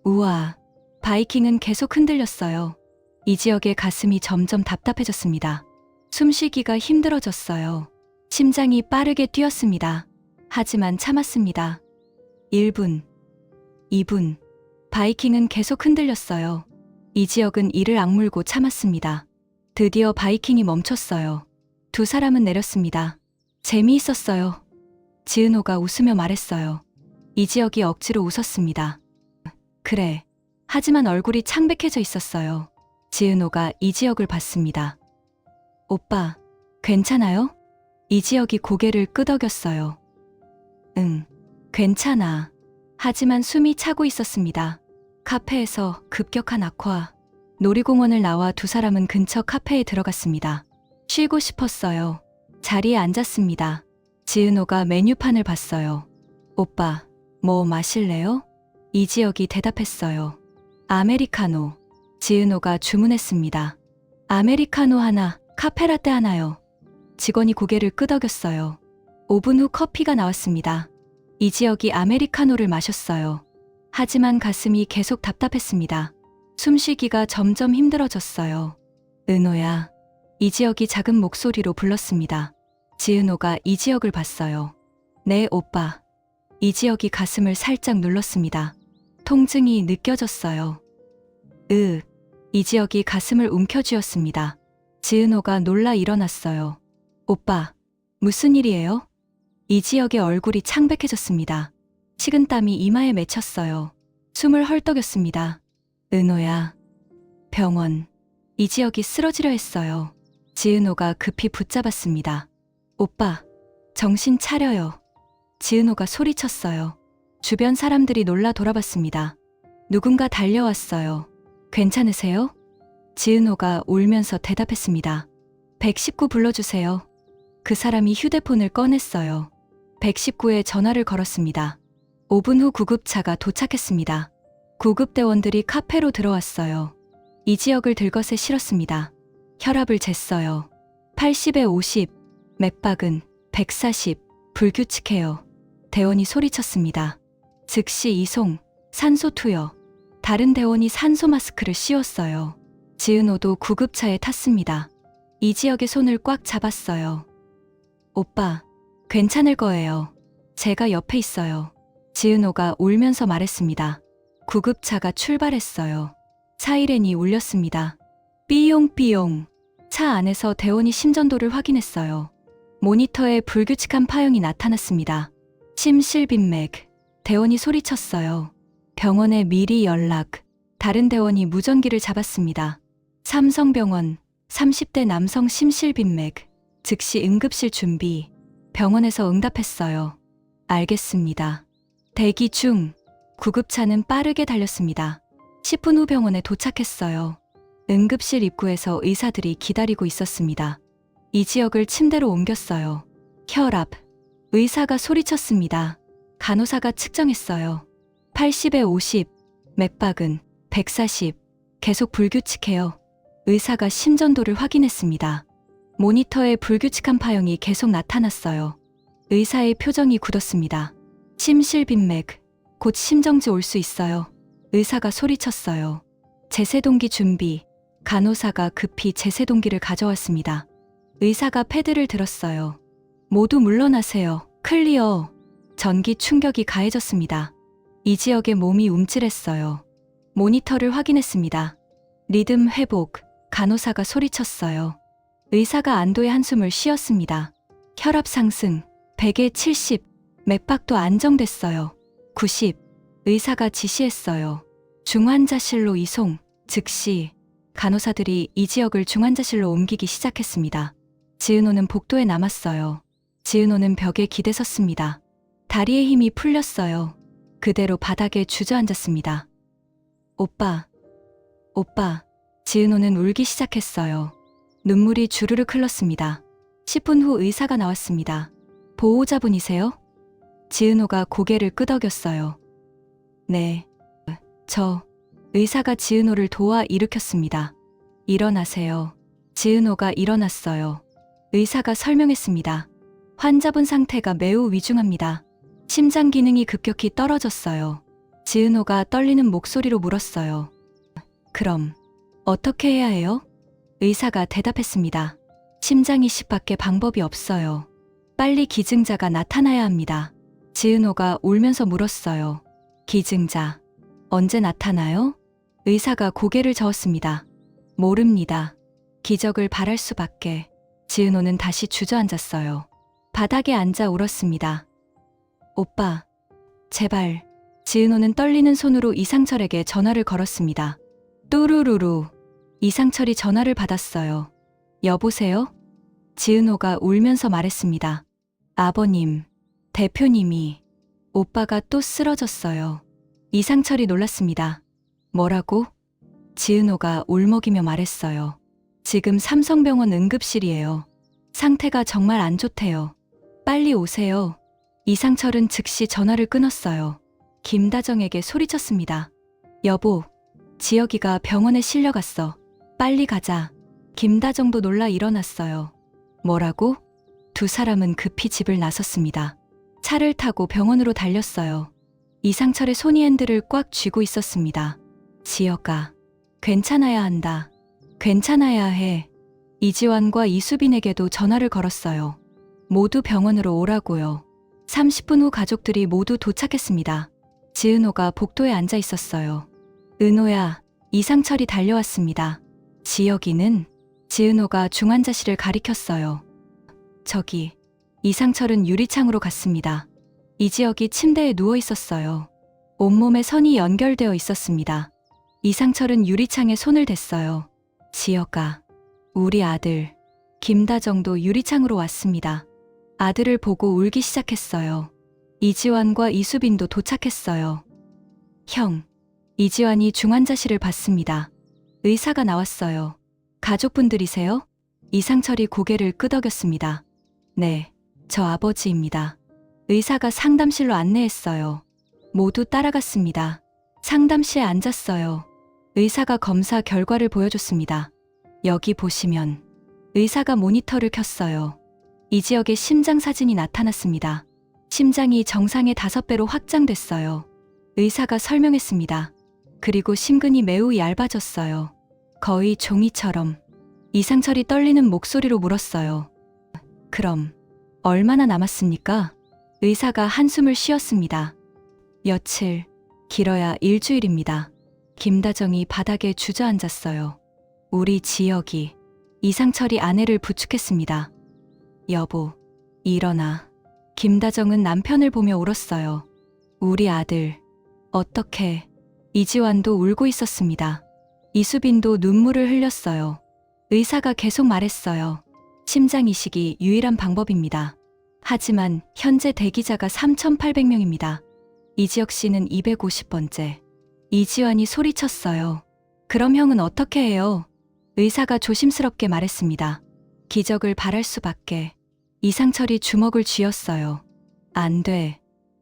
우와, 바이킹은 계속 흔들렸어요. 이지혁의 가슴이 점점 답답해졌습니다. 숨쉬기가 힘들어졌어요. 심장이 빠르게 뛰었습니다. 하지만 참았습니다. 1분, 2분. 바이킹은 계속 흔들렸어요. 이지혁은 이를 악물고 참았습니다. 드디어 바이킹이 멈췄어요. 두 사람은 내렸습니다. 재미있었어요. 지은호가 웃으며 말했어요. 이지혁이 억지로 웃었습니다. 그래. 하지만 얼굴이 창백해져 있었어요. 지은호가 이지혁을 봤습니다. 오빠, 괜찮아요? 이지혁이 고개를 끄덕였어요. 응, 괜찮아. 하지만 숨이 차고 있었습니다. 카페에서 급격한 악화. 놀이공원을 나와 두 사람은 근처 카페에 들어갔습니다. 쉬고 싶었어요. 자리에 앉았습니다. 지은호가 메뉴판을 봤어요. 오빠, 뭐 마실래요? 이지혁이 대답했어요. 아메리카노. 지은호가 주문했습니다. 아메리카노 하나, 카페라떼 하나요. 직원이 고개를 끄덕였어요. 5분 후 커피가 나왔습니다. 이지혁이 아메리카노를 마셨어요. 하지만 가슴이 계속 답답했습니다. 숨쉬기가 점점 힘들어졌어요. 은호야. 이지혁이 작은 목소리로 불렀습니다. 지은호가 이지혁을 봤어요. 네, 오빠. 이지혁이 가슴을 살짝 눌렀습니다. 통증이 느껴졌어요. 이지혁이 가슴을 움켜쥐었습니다. 지은호가 놀라 일어났어요. 오빠, 무슨 일이에요? 이지혁의 얼굴이 창백해졌습니다. 식은땀이 이마에 맺혔어요. 숨을 헐떡였습니다. 은호야. 병원. 이지혁이 쓰러지려 했어요. 지은호가 급히 붙잡았습니다. 오빠, 정신 차려요. 지은호가 소리쳤어요. 주변 사람들이 놀라 돌아봤습니다. 누군가 달려왔어요. 괜찮으세요? 지은호가 울면서 대답했습니다. 119 불러주세요. 그 사람이 휴대폰을 꺼냈어요. 119에 전화를 걸었습니다. 5분 후 구급차가 도착했습니다. 구급대원들이 카페로 들어왔어요. 이지혁을 들것에 실었습니다. 혈압을 쟀어요. 80에 50, 맥박은 140, 불규칙해요. 대원이 소리쳤습니다. 즉시 이송, 산소 투여. 다른 대원이 산소 마스크를 씌웠어요. 지은호도 구급차에 탔습니다. 이지혁의 손을 꽉 잡았어요. 오빠, 괜찮을 거예요. 제가 옆에 있어요. 지은호가 울면서 말했습니다. 구급차가 출발했어요. 사이렌이 울렸습니다. 삐용삐용. 차 안에서 대원이 심전도를 확인했어요. 모니터에 불규칙한 파형이 나타났습니다. 심실빈맥. 대원이 소리쳤어요. 병원에 미리 연락. 다른 대원이 무전기를 잡았습니다. 삼성병원. 30대 남성 심실빈맥. 즉시 응급실 준비. 병원에서 응답했어요. 알겠습니다. 대기 중. 구급차는 빠르게 달렸습니다. 10분 후 병원에 도착했어요. 응급실 입구에서 의사들이 기다리고 있었습니다. 이지혁을 침대로 옮겼어요. 혈압. 의사가 소리쳤습니다. 간호사가 측정했어요. 80에 50, 맥박은 140, 계속 불규칙해요. 의사가 심전도를 확인했습니다. 모니터에 불규칙한 파형이 계속 나타났어요. 의사의 표정이 굳었습니다. 심실빈맥, 곧 심정지 올 수 있어요. 의사가 소리쳤어요. 제세동기 준비. 간호사가 급히 제세동기를 가져왔습니다. 의사가 패드를 들었어요. 모두 물러나세요. 클리어. 전기 충격이 가해졌습니다. 이지혁의 몸이 움찔했어요. 모니터를 확인했습니다. 리듬 회복. 간호사가 소리쳤어요. 의사가 안도의 한숨을 쉬었습니다. 혈압 상승. 100에 70. 맥박도 안정됐어요. 90. 의사가 지시했어요. 중환자실로 이송. 즉시 간호사들이 이지혁을 중환자실로 옮기기 시작했습니다. 지은호는 복도에 남았어요. 지은호는 벽에 기대섰습니다. 다리에 힘이 풀렸어요. 그대로 바닥에 주저앉았습니다. 오빠, 오빠. 지은호는 울기 시작했어요. 눈물이 주르륵 흘렀습니다. 10분 후 의사가 나왔습니다. 보호자분이세요? 지은호가 고개를 끄덕였어요. 네, 의사가 지은호를 도와 일으켰습니다. 일어나세요. 지은호가 일어났어요. 의사가 설명했습니다. 환자분 상태가 매우 위중합니다. 심장 기능이 급격히 떨어졌어요. 지은호가 떨리는 목소리로 물었어요. 그럼 어떻게 해야 해요? 의사가 대답했습니다. 심장 이식밖에 방법이 없어요. 빨리 기증자가 나타나야 합니다. 지은호가 울면서 물었어요. 기증자, 언제 나타나요? 의사가 고개를 저었습니다. 모릅니다. 기적을 바랄 수밖에. 지은호는 다시 주저앉았어요. 바닥에 앉아 울었습니다. 오빠, 제발. 지은호는 떨리는 손으로 이상철에게 전화를 걸었습니다. 또루루루. 이상철이 전화를 받았어요. 여보세요? 지은호가 울면서 말했습니다. 아버님, 대표님이, 오빠가 또 쓰러졌어요. 이상철이 놀랐습니다. 뭐라고? 지은호가 울먹이며 말했어요. 지금 삼성병원 응급실이에요. 상태가 정말 안 좋대요. 빨리 오세요. 이상철은 즉시 전화를 끊었어요. 김다정에게 소리쳤습니다. 여보, 지혁이가 병원에 실려갔어. 빨리 가자. 김다정도 놀라 일어났어요. 뭐라고? 두 사람은 급히 집을 나섰습니다. 차를 타고 병원으로 달렸어요. 이상철의 손이 핸들을 꽉 쥐고 있었습니다. 지혁아, 괜찮아야 한다. 괜찮아야 해. 이지환과 이수빈에게도 전화를 걸었어요. 모두 병원으로 오라고요. 30분 후 가족들이 모두 도착했습니다. 지은호가 복도에 앉아 있었어요. 은호야, 이상철이 달려왔습니다. 지혁이는? 지은호가 중환자실을 가리켰어요. 저기, 이상철은 유리창으로 갔습니다. 이지혁이 침대에 누워 있었어요. 온몸에 선이 연결되어 있었습니다. 이상철은 유리창에 손을 댔어요. 지혁아, 우리 아들. 김다정도 유리창으로 왔습니다. 아들을 보고 울기 시작했어요. 이지환과 이수빈도 도착했어요. 형, 이지환이 중환자실을 봤습니다. 의사가 나왔어요. 가족분들이세요? 이상철이 고개를 끄덕였습니다. 네, 저 아버지입니다. 의사가 상담실로 안내했어요. 모두 따라갔습니다. 상담실에 앉았어요. 의사가 검사 결과를 보여줬습니다. 여기 보시면 의사가 모니터를 켰어요. 이지혁의 심장 사진이 나타났습니다. 심장이 정상의 5배로 확장됐어요. 의사가 설명했습니다. 그리고 심근이 매우 얇아졌어요. 거의 종이처럼. 이상철이 떨리는 목소리로 물었어요. 그럼 얼마나 남았습니까? 의사가 한숨을 쉬었습니다. 며칠, 길어야 일주일입니다. 김다정이 바닥에 주저앉았어요. 우리 지혁이. 이상철이 아내를 부축했습니다. 여보, 일어나. 김다정은 남편을 보며 울었어요. 우리 아들. 어떻게. 이지환도 울고 있었습니다. 이수빈도 눈물을 흘렸어요. 의사가 계속 말했어요. 심장 이식이 유일한 방법입니다. 하지만 현재 대기자가 3,800명입니다. 이지혁 씨는 250번째. 이지환이 소리쳤어요. 그럼 형은 어떻게 해요? 의사가 조심스럽게 말했습니다. 기적을 바랄 수밖에. 이상철이 주먹을 쥐었어요. 안 돼.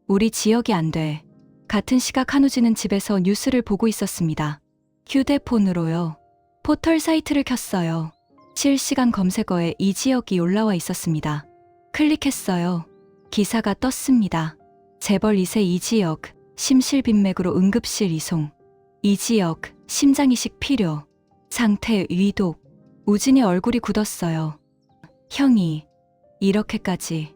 우리 지혁이 안 돼. 같은 시각 한우진은 집에서 뉴스를 보고 있었습니다. 휴대폰으로요. 포털 사이트를 켰어요. 실시간 검색어에 이지혁이 올라와 있었습니다. 클릭했어요. 기사가 떴습니다. 재벌 2세 이지혁, 심실빈맥으로 응급실 이송. 이지혁, 심장이식 필요. 상태 위독. 우진의 얼굴이 굳었어요. 형이, 이렇게까지.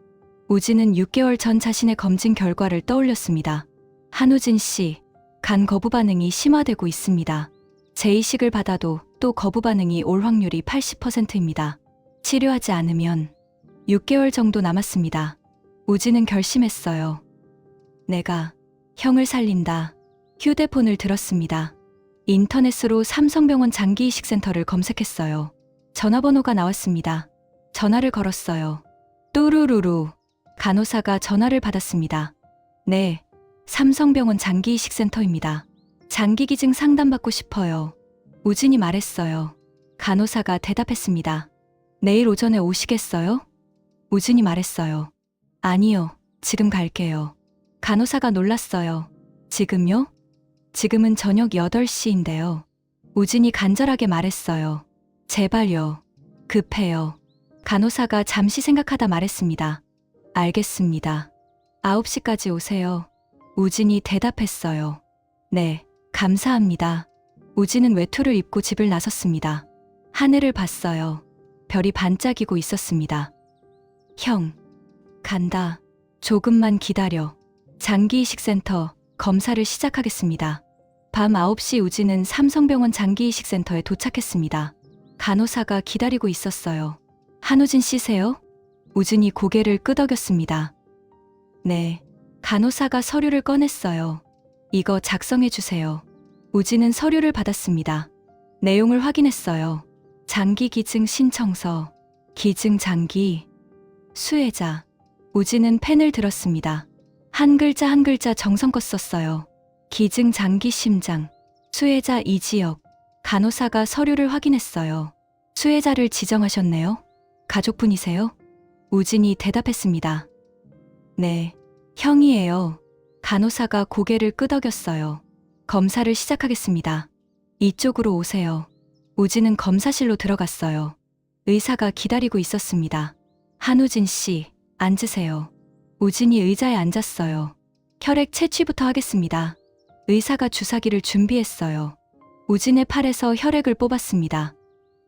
우진은 6개월 전 자신의 검진 결과를 떠올렸습니다. 한우진 씨, 간 거부 반응이 심화되고 있습니다. 재이식을 받아도 또 거부 반응이 올 확률이 80%입니다. 치료하지 않으면 6개월 정도 남았습니다. 우진은 결심했어요. 내가 형을 살린다. 휴대폰을 들었습니다. 인터넷으로 삼성병원 장기이식센터를 검색했어요. 전화번호가 나왔습니다. 전화를 걸었어요. 또루루루. 간호사가 전화를 받았습니다. 네, 삼성병원 장기이식센터입니다. 장기기증 상담받고 싶어요. 우진이 말했어요. 간호사가 대답했습니다. 내일 오전에 오시겠어요? 우진이 말했어요. 아니요, 지금 갈게요. 간호사가 놀랐어요. 지금요? 지금은 저녁 8시인데요. 우진이 간절하게 말했어요. 제발요. 급해요. 간호사가 잠시 생각하다 말했습니다. 알겠습니다. 9시까지 오세요. 우진이 대답했어요. 네, 감사합니다. 우진은 외투를 입고 집을 나섰습니다. 하늘을 봤어요. 별이 반짝이고 있었습니다. 형, 간다. 조금만 기다려. 장기이식센터 검사를 시작하겠습니다. 밤 9시 우진은 삼성병원 장기이식센터에 도착했습니다. 간호사가 기다리고 있었어요. 한우진 씨세요? 우진이 고개를 끄덕였습니다. 네. 간호사가 서류를 꺼냈어요. 이거 작성해 주세요. 우진은 서류를 받았습니다. 내용을 확인했어요. 장기 기증 신청서, 기증 장기, 수혜자. 우진은 펜을 들었습니다. 한 글자 한 글자 정성껏 썼어요. 기증 장기 심장, 수혜자 이지혁. 간호사가 서류를 확인했어요. 수혜자를 지정하셨네요. 가족분이세요? 우진이 대답했습니다. 네, 형이에요. 간호사가 고개를 끄덕였어요. 검사를 시작하겠습니다. 이쪽으로 오세요. 우진은 검사실로 들어갔어요. 의사가 기다리고 있었습니다. 한우진 씨, 앉으세요. 우진이 의자에 앉았어요. 혈액 채취부터 하겠습니다. 의사가 주사기를 준비했어요. 우진의 팔에서 혈액을 뽑았습니다.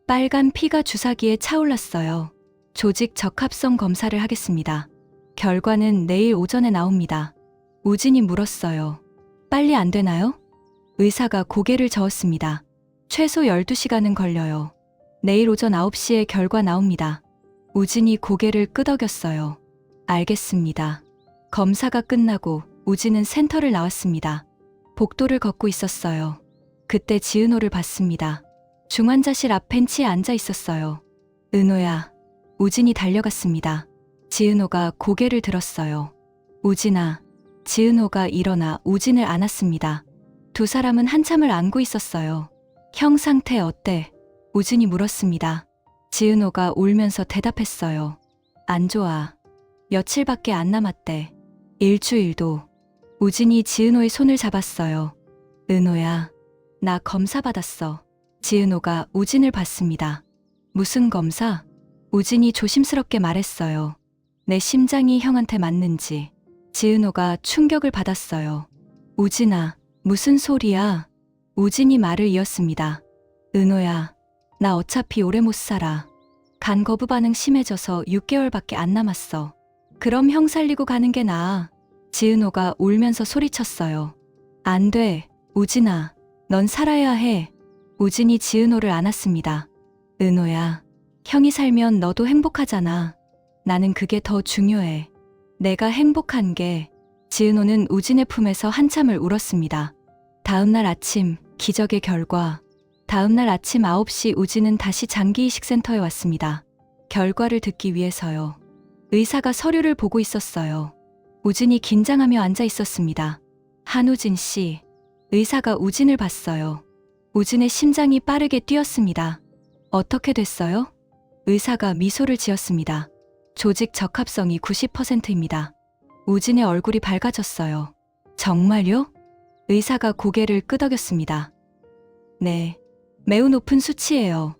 빨간 피가 주사기에 차올랐어요. 조직 적합성 검사를 하겠습니다. 결과는 내일 오전에 나옵니다. 우진이 물었어요. 빨리 안 되나요? 의사가 고개를 저었습니다. 최소 12시간은 걸려요. 내일 오전 9시에 결과 나옵니다. 우진이 고개를 끄덕였어요. 알겠습니다. 검사가 끝나고 우진은 센터를 나왔습니다. 복도를 걷고 있었어요. 그때 지은호를 봤습니다. 중환자실 앞 벤치에 앉아 있었어요. 은호야. 우진이 달려갔습니다. 지은호가 고개를 들었어요. 우진아. 지은호가 일어나 우진을 안았습니다. 두 사람은 한참을 안고 있었어요. 형 상태 어때? 우진이 물었습니다. 지은호가 울면서 대답했어요. 안 좋아. 며칠밖에 안 남았대. 일주일도. 우진이 지은호의 손을 잡았어요. 은호야, 나 검사 받았어. 지은호가 우진을 봤습니다. 무슨 검사? 우진이 조심스럽게 말했어요. 내 심장이 형한테 맞는지. 지은호가 충격을 받았어요. 우진아, 무슨 소리야? 우진이 말을 이었습니다. 은호야, 나 어차피 오래 못 살아. 간 거부 반응 심해져서 6개월밖에 안 남았어. 그럼 형 살리고 가는 게 나아. 지은호가 울면서 소리쳤어요. 안 돼, 우진아. 넌 살아야 해. 우진이 지은호를 안았습니다. 은호야, 형이 살면 너도 행복하잖아. 나는 그게 더 중요해. 내가 행복한 게. 지은호는 우진의 품에서 한참을 울었습니다. 다음날 아침, 기적의 결과. 다음날 아침 9시 우진은 다시 장기이식센터에 왔습니다. 결과를 듣기 위해서요. 의사가 서류를 보고 있었어요. 우진이 긴장하며 앉아 있었습니다. 한우진 씨. 의사가 우진을 봤어요. 우진의 심장이 빠르게 뛰었습니다. 어떻게 됐어요? 의사가 미소를 지었습니다. 조직 적합성이 90%입니다. 우진의 얼굴이 밝아졌어요. 정말요? 의사가 고개를 끄덕였습니다. 네, 매우 높은 수치예요.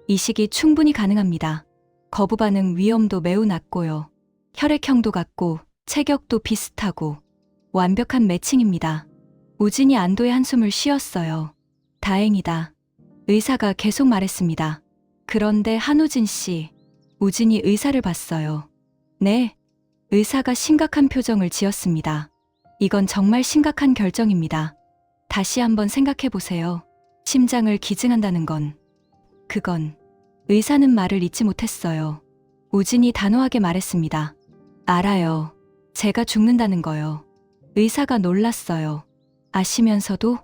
이식이 충분히 가능합니다. 거부 반응 위험도 매우 낮고요. 혈액형도 같고 체격도 비슷하고 완벽한 매칭입니다. 우진이 안도의 한숨을 쉬었어요. 다행이다. 의사가 계속 말했습니다. 그런데 한우진 씨, 우진이 의사를 봤어요. 네, 의사가 심각한 표정을 지었습니다. 이건 정말 심각한 결정입니다. 다시 한번 생각해 보세요. 심장을 기증한다는 건. 그건. 의사는 말을 잇지 못했어요. 우진이 단호하게 말했습니다. 알아요. 제가 죽는다는 거요. 의사가 놀랐어요. 아시면서도?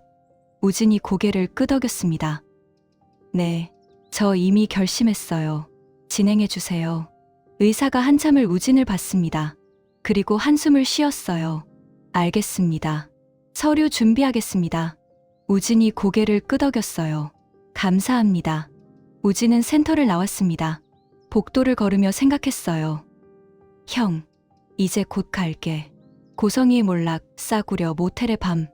우진이 고개를 끄덕였습니다. 네, 저 이미 결심했어요. 진행해 주세요. 의사가 한참을 우진을 봤습니다. 그리고 한숨을 쉬었어요. 알겠습니다. 서류 준비하겠습니다. 우진이 고개를 끄덕였어요. 감사합니다. 우진은 센터를 나왔습니다. 복도를 걸으며 생각했어요. 형, 이제 곧 갈게. 고성이의 몰락, 싸구려 모텔의 밤.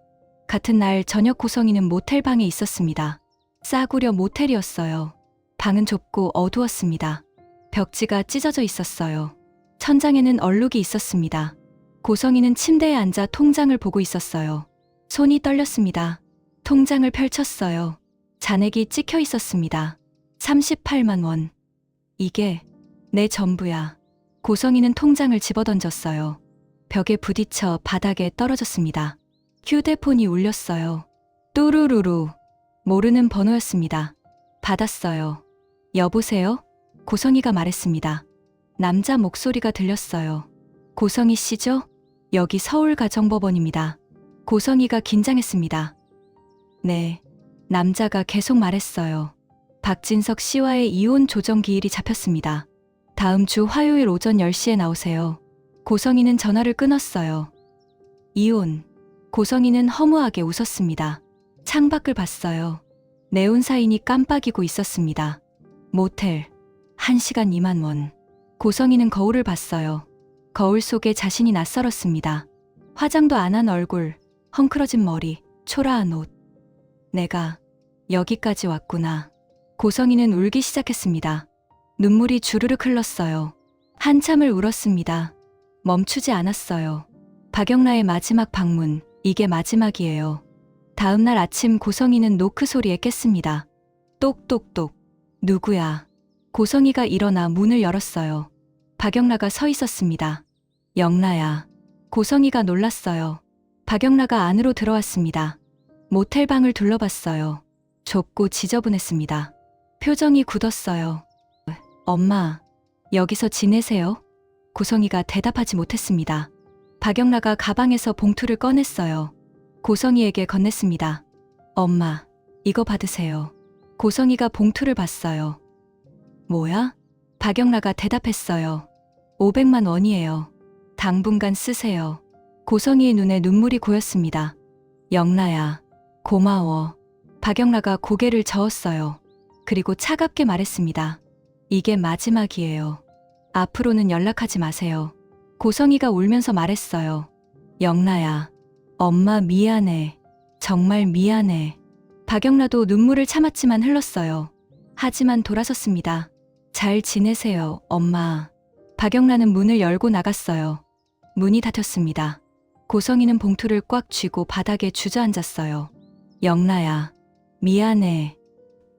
같은 날 저녁 고성이는 모텔 방에 있었습니다. 싸구려 모텔이었어요. 방은 좁고 어두웠습니다. 벽지가 찢어져 있었어요. 천장에는 얼룩이 있었습니다. 고성이는 침대에 앉아 통장을 보고 있었어요. 손이 떨렸습니다. 통장을 펼쳤어요. 잔액이 찍혀 있었습니다. 38만 원. 이게 내 전부야. 고성이는 통장을 집어던졌어요. 벽에 부딪혀 바닥에 떨어졌습니다. 휴대폰이 울렸어요. 또루루루. 모르는 번호였습니다. 받았어요. 여보세요? 고성이가 말했습니다. 남자 목소리가 들렸어요. 고성이 씨죠? 여기 서울가정법원입니다. 고성이가 긴장했습니다. 네. 남자가 계속 말했어요. 박진석 씨와의 이혼 조정 기일이 잡혔습니다. 다음 주 화요일 오전 10시에 나오세요. 고성이는 전화를 끊었어요. 이혼. 고성이는 허무하게 웃었습니다. 창밖을 봤어요. 네온사인이 깜빡이고 있었습니다. 모텔. 1시간 2만 원. 고성이는 거울을 봤어요. 거울 속에 자신이 낯설었습니다. 화장도 안 한 얼굴, 헝클어진 머리, 초라한 옷. 내가 여기까지 왔구나. 고성이는 울기 시작했습니다. 눈물이 주르륵 흘렀어요. 한참을 울었습니다. 멈추지 않았어요. 박영라의 마지막 방문, 이게 마지막이에요. 다음 날 아침 고성이는 노크 소리에 깼습니다. 똑똑똑. 누구야? 고성이가 일어나 문을 열었어요. 박영라가 서 있었습니다. 영라야. 고성이가 놀랐어요. 박영라가 안으로 들어왔습니다. 모텔 방을 둘러봤어요. 좁고 지저분했습니다. 표정이 굳었어요. 엄마, 여기서 지내세요? 고성이가 대답하지 못했습니다. 박영라가 가방에서 봉투를 꺼냈어요. 고성이에게 건넸습니다. 엄마, 이거 받으세요. 고성이가 봉투를 봤어요. 뭐야? 박영라가 대답했어요. 500만 원이에요. 당분간 쓰세요. 고성이의 눈에 눈물이 고였습니다. 영라야, 고마워. 박영라가 고개를 저었어요. 그리고 차갑게 말했습니다. 이게 마지막이에요. 앞으로는 연락하지 마세요. 고성이가 울면서 말했어요. 영라야, 엄마 미안해. 정말 미안해. 박영라도 눈물을 참았지만 흘렀어요. 하지만 돌아섰습니다. 잘 지내세요, 엄마. 박영라는 문을 열고 나갔어요. 문이 닫혔습니다. 고성이는 봉투를 꽉 쥐고 바닥에 주저앉았어요. 영라야, 미안해.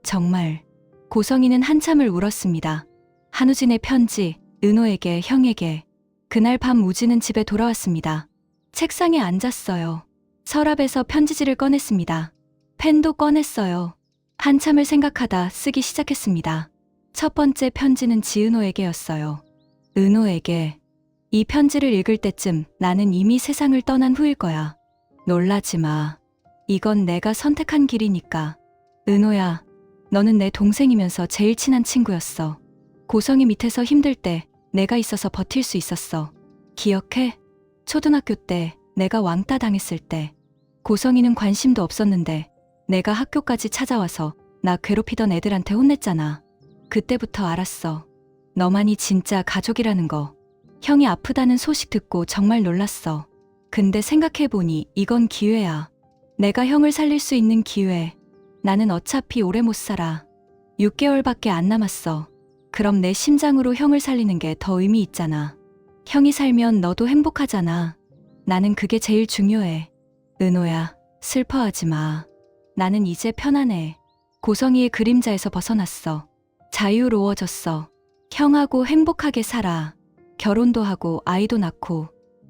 정말. 고성이는 한참을 울었습니다. 한우진의 편지, 은호에게, 형에게. 그날 밤 우진은 집에 돌아왔습니다. 책상에 앉았어요. 서랍에서 편지지를 꺼냈습니다. 펜도 꺼냈어요. 한참을 생각하다 쓰기 시작했습니다. 첫 번째 편지는 지은호에게였어요. 은호에게. 이 편지를 읽을 때쯤 나는 이미 세상을 떠난 후일 거야. 놀라지 마. 이건 내가 선택한 길이니까. 은호야, 너는 내 동생이면서 제일 친한 친구였어. 고성이 밑에서 힘들 때 내가 있어서 버틸 수 있었어. 기억해? 초등학교 때 내가 왕따 당했을 때. 고성이는 관심도 없었는데 내가 학교까지 찾아와서 나 괴롭히던 애들한테 혼냈잖아. 그때부터 알았어. 너만이 진짜 가족이라는 거. 형이 아프다는 소식 듣고 정말 놀랐어. 근데 생각해보니 이건 기회야. 내가 형을 살릴 수 있는 기회. 나는 어차피 오래 못 살아. 6개월밖에 안 남았어. 그럼 내 심장으로 형을 살리는 게 더 의미 있잖아. 형이 살면 너도 행복하잖아. 나는 그게 제일 중요해. 은호야, 슬퍼하지 마. 나는 이제 편안해. 고성이의 그림자에서 벗어났어. 자유로워졌어. 형하고 행복하게 살아. 결혼도 하고 아이도 낳고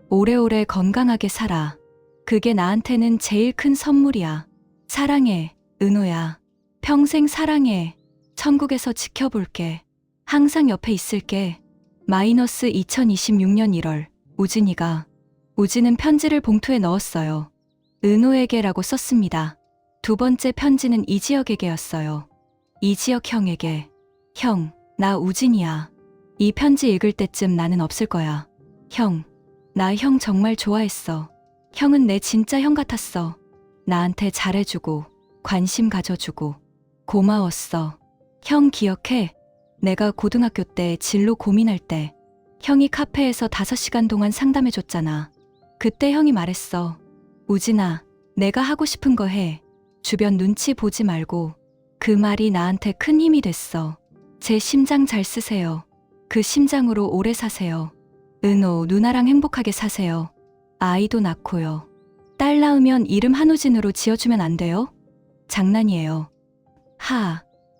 오래오래 건강하게 살아. 그게 나한테는 제일 큰 선물이야. 사랑해, 은호야. 평생 사랑해. 천국에서 지켜볼게. 항상 옆에 있을게. 마이너스 2026년 1월, 우진이가. 우진은 편지를 봉투에 넣었어요. 은호에게라고 썼습니다. 두 번째 편지는 이지혁에게였어요. 이지혁 형에게. 형, 나 우진이야. 이 편지 읽을 때쯤 나는 없을 거야. 형, 나 형 정말 좋아했어. 형은 내 진짜 형 같았어. 나한테 잘해주고, 관심 가져주고, 고마웠어. 형 기억해? 내가 고등학교 때 진로 고민할 때, 형이 카페에서 5시간 동안 상담해줬잖아. 그때 형이 말했어. 우진아, 내가 하고 싶은 거 해. 주변 눈치 보지 말고. 그 말이 나한테 큰 힘이 됐어. 제 심장 잘 쓰세요. 그 심장으로 오래 사세요. 은호, 누나랑 행복하게 사세요. 아이도 낳고요. 딸 낳으면 이름 한우진으로 지어주면 안 돼요? 장난이에요.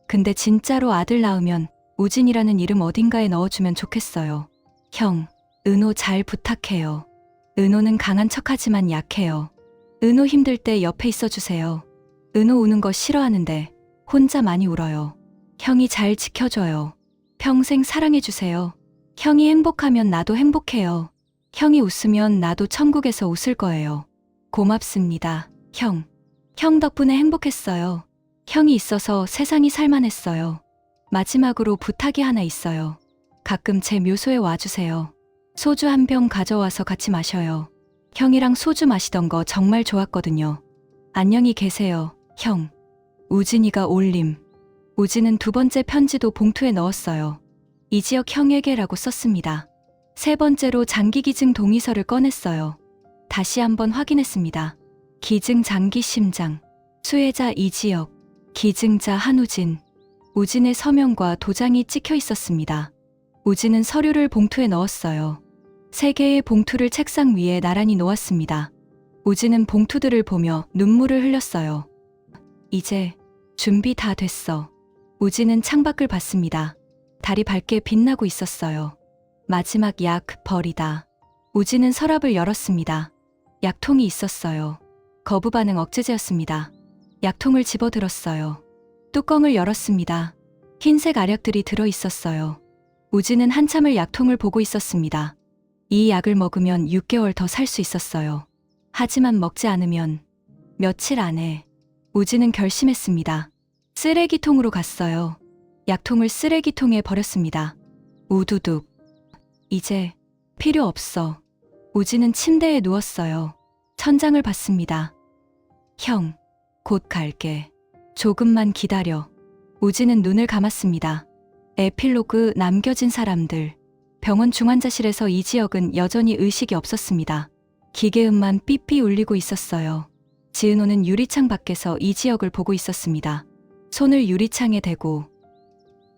근데 진짜로 아들 낳으면 우진이라는 이름 어딘가에 넣어주면 좋겠어요. 형, 은호 잘 부탁해요. 은호는 강한 척하지만 약해요. 은호 힘들 때 옆에 있어주세요. 은호 우는 거 싫어하는데 혼자 많이 울어요. 형이 잘 지켜줘요. 평생 사랑해주세요. 형이 행복하면 나도 행복해요. 형이 웃으면 나도 천국에서 웃을 거예요. 고맙습니다, 형. 형 덕분에 행복했어요. 형이 있어서 세상이 살만했어요. 마지막으로 부탁이 하나 있어요. 가끔 제 묘소에 와주세요. 소주 한 병 가져와서 같이 마셔요. 형이랑 소주 마시던 거 정말 좋았거든요. 안녕히 계세요, 형. 우진이가 올림. 우진은 두 번째 편지도 봉투에 넣었어요. 이지혁 형에게라고 썼습니다. 세 번째로 장기기증 동의서를 꺼냈어요. 다시 한번 확인했습니다. 기증 장기 심장. 수혜자 이지혁. 기증자 한우진. 우진의 서명과 도장이 찍혀 있었습니다. 우진은 서류를 봉투에 넣었어요. 3개의 봉투를 책상 위에 나란히 놓았습니다. 우진은 봉투들을 보며 눈물을 흘렸어요. 이제 준비 다 됐어. 우진은 창밖을 봤습니다. 달이 밝게 빛나고 있었어요. 마지막 약 버리다. 우진은 서랍을 열었습니다. 약통이 있었어요. 거부 반응 억제제였습니다. 약통을 집어들었어요. 뚜껑을 열었습니다. 흰색 알약들이 들어 있었어요. 우진은 한참을 약통을 보고 있었습니다. 이 약을 먹으면 6개월 더 살 수 있었어요. 하지만 먹지 않으면 며칠 안에 우진은 결심했습니다. 쓰레기통으로 갔어요. 약통을 쓰레기통에 버렸습니다. 우두둑. 이제 필요 없어. 우진은 침대에 누웠어요. 천장을 봤습니다. 형, 곧 갈게. 조금만 기다려. 우진은 눈을 감았습니다. 에필로그 남겨진 사람들. 병원 중환자실에서 이지혁은 여전히 의식이 없었습니다. 기계음만 삐삐 울리고 있었어요. 지은호는 유리창 밖에서 이지혁을 보고 있었습니다. 손을 유리창에 대고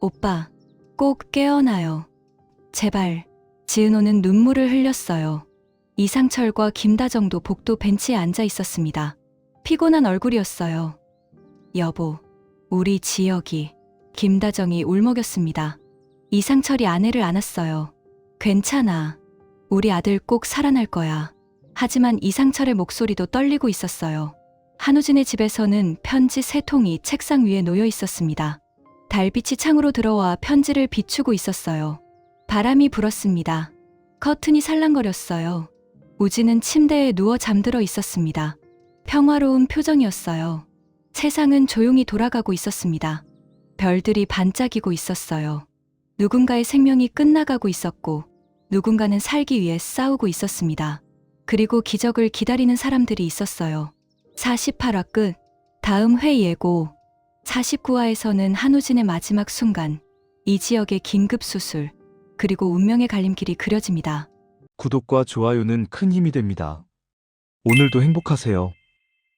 오빠, 꼭 깨어나요. 제발. 지은호는 눈물을 흘렸어요. 이상철과 김다정도 복도 벤치에 앉아 있었습니다. 피곤한 얼굴이었어요. 여보, 우리 지혁이. 김다정이 울먹였습니다. 이상철이 아내를 안았어요. 괜찮아. 우리 아들 꼭 살아날 거야. 하지만 이상철의 목소리도 떨리고 있었어요. 한우진의 집에서는 편지 3통이 책상 위에 놓여 있었습니다. 달빛이 창으로 들어와 편지를 비추고 있었어요. 바람이 불었습니다. 커튼이 살랑거렸어요. 우진은 침대에 누워 잠들어 있었습니다. 평화로운 표정이었어요. 세상은 조용히 돌아가고 있었습니다. 별들이 반짝이고 있었어요. 누군가의 생명이 끝나가고 있었고 누군가는 살기 위해 싸우고 있었습니다. 그리고 기적을 기다리는 사람들이 있었어요. 48화 끝. 다음 회 예고. 49화에서는 한우진의 마지막 순간, 이지혁의 긴급 수술, 그리고 운명의 갈림길이 그려집니다. 구독과 좋아요는 큰 힘이 됩니다. 오늘도 행복하세요.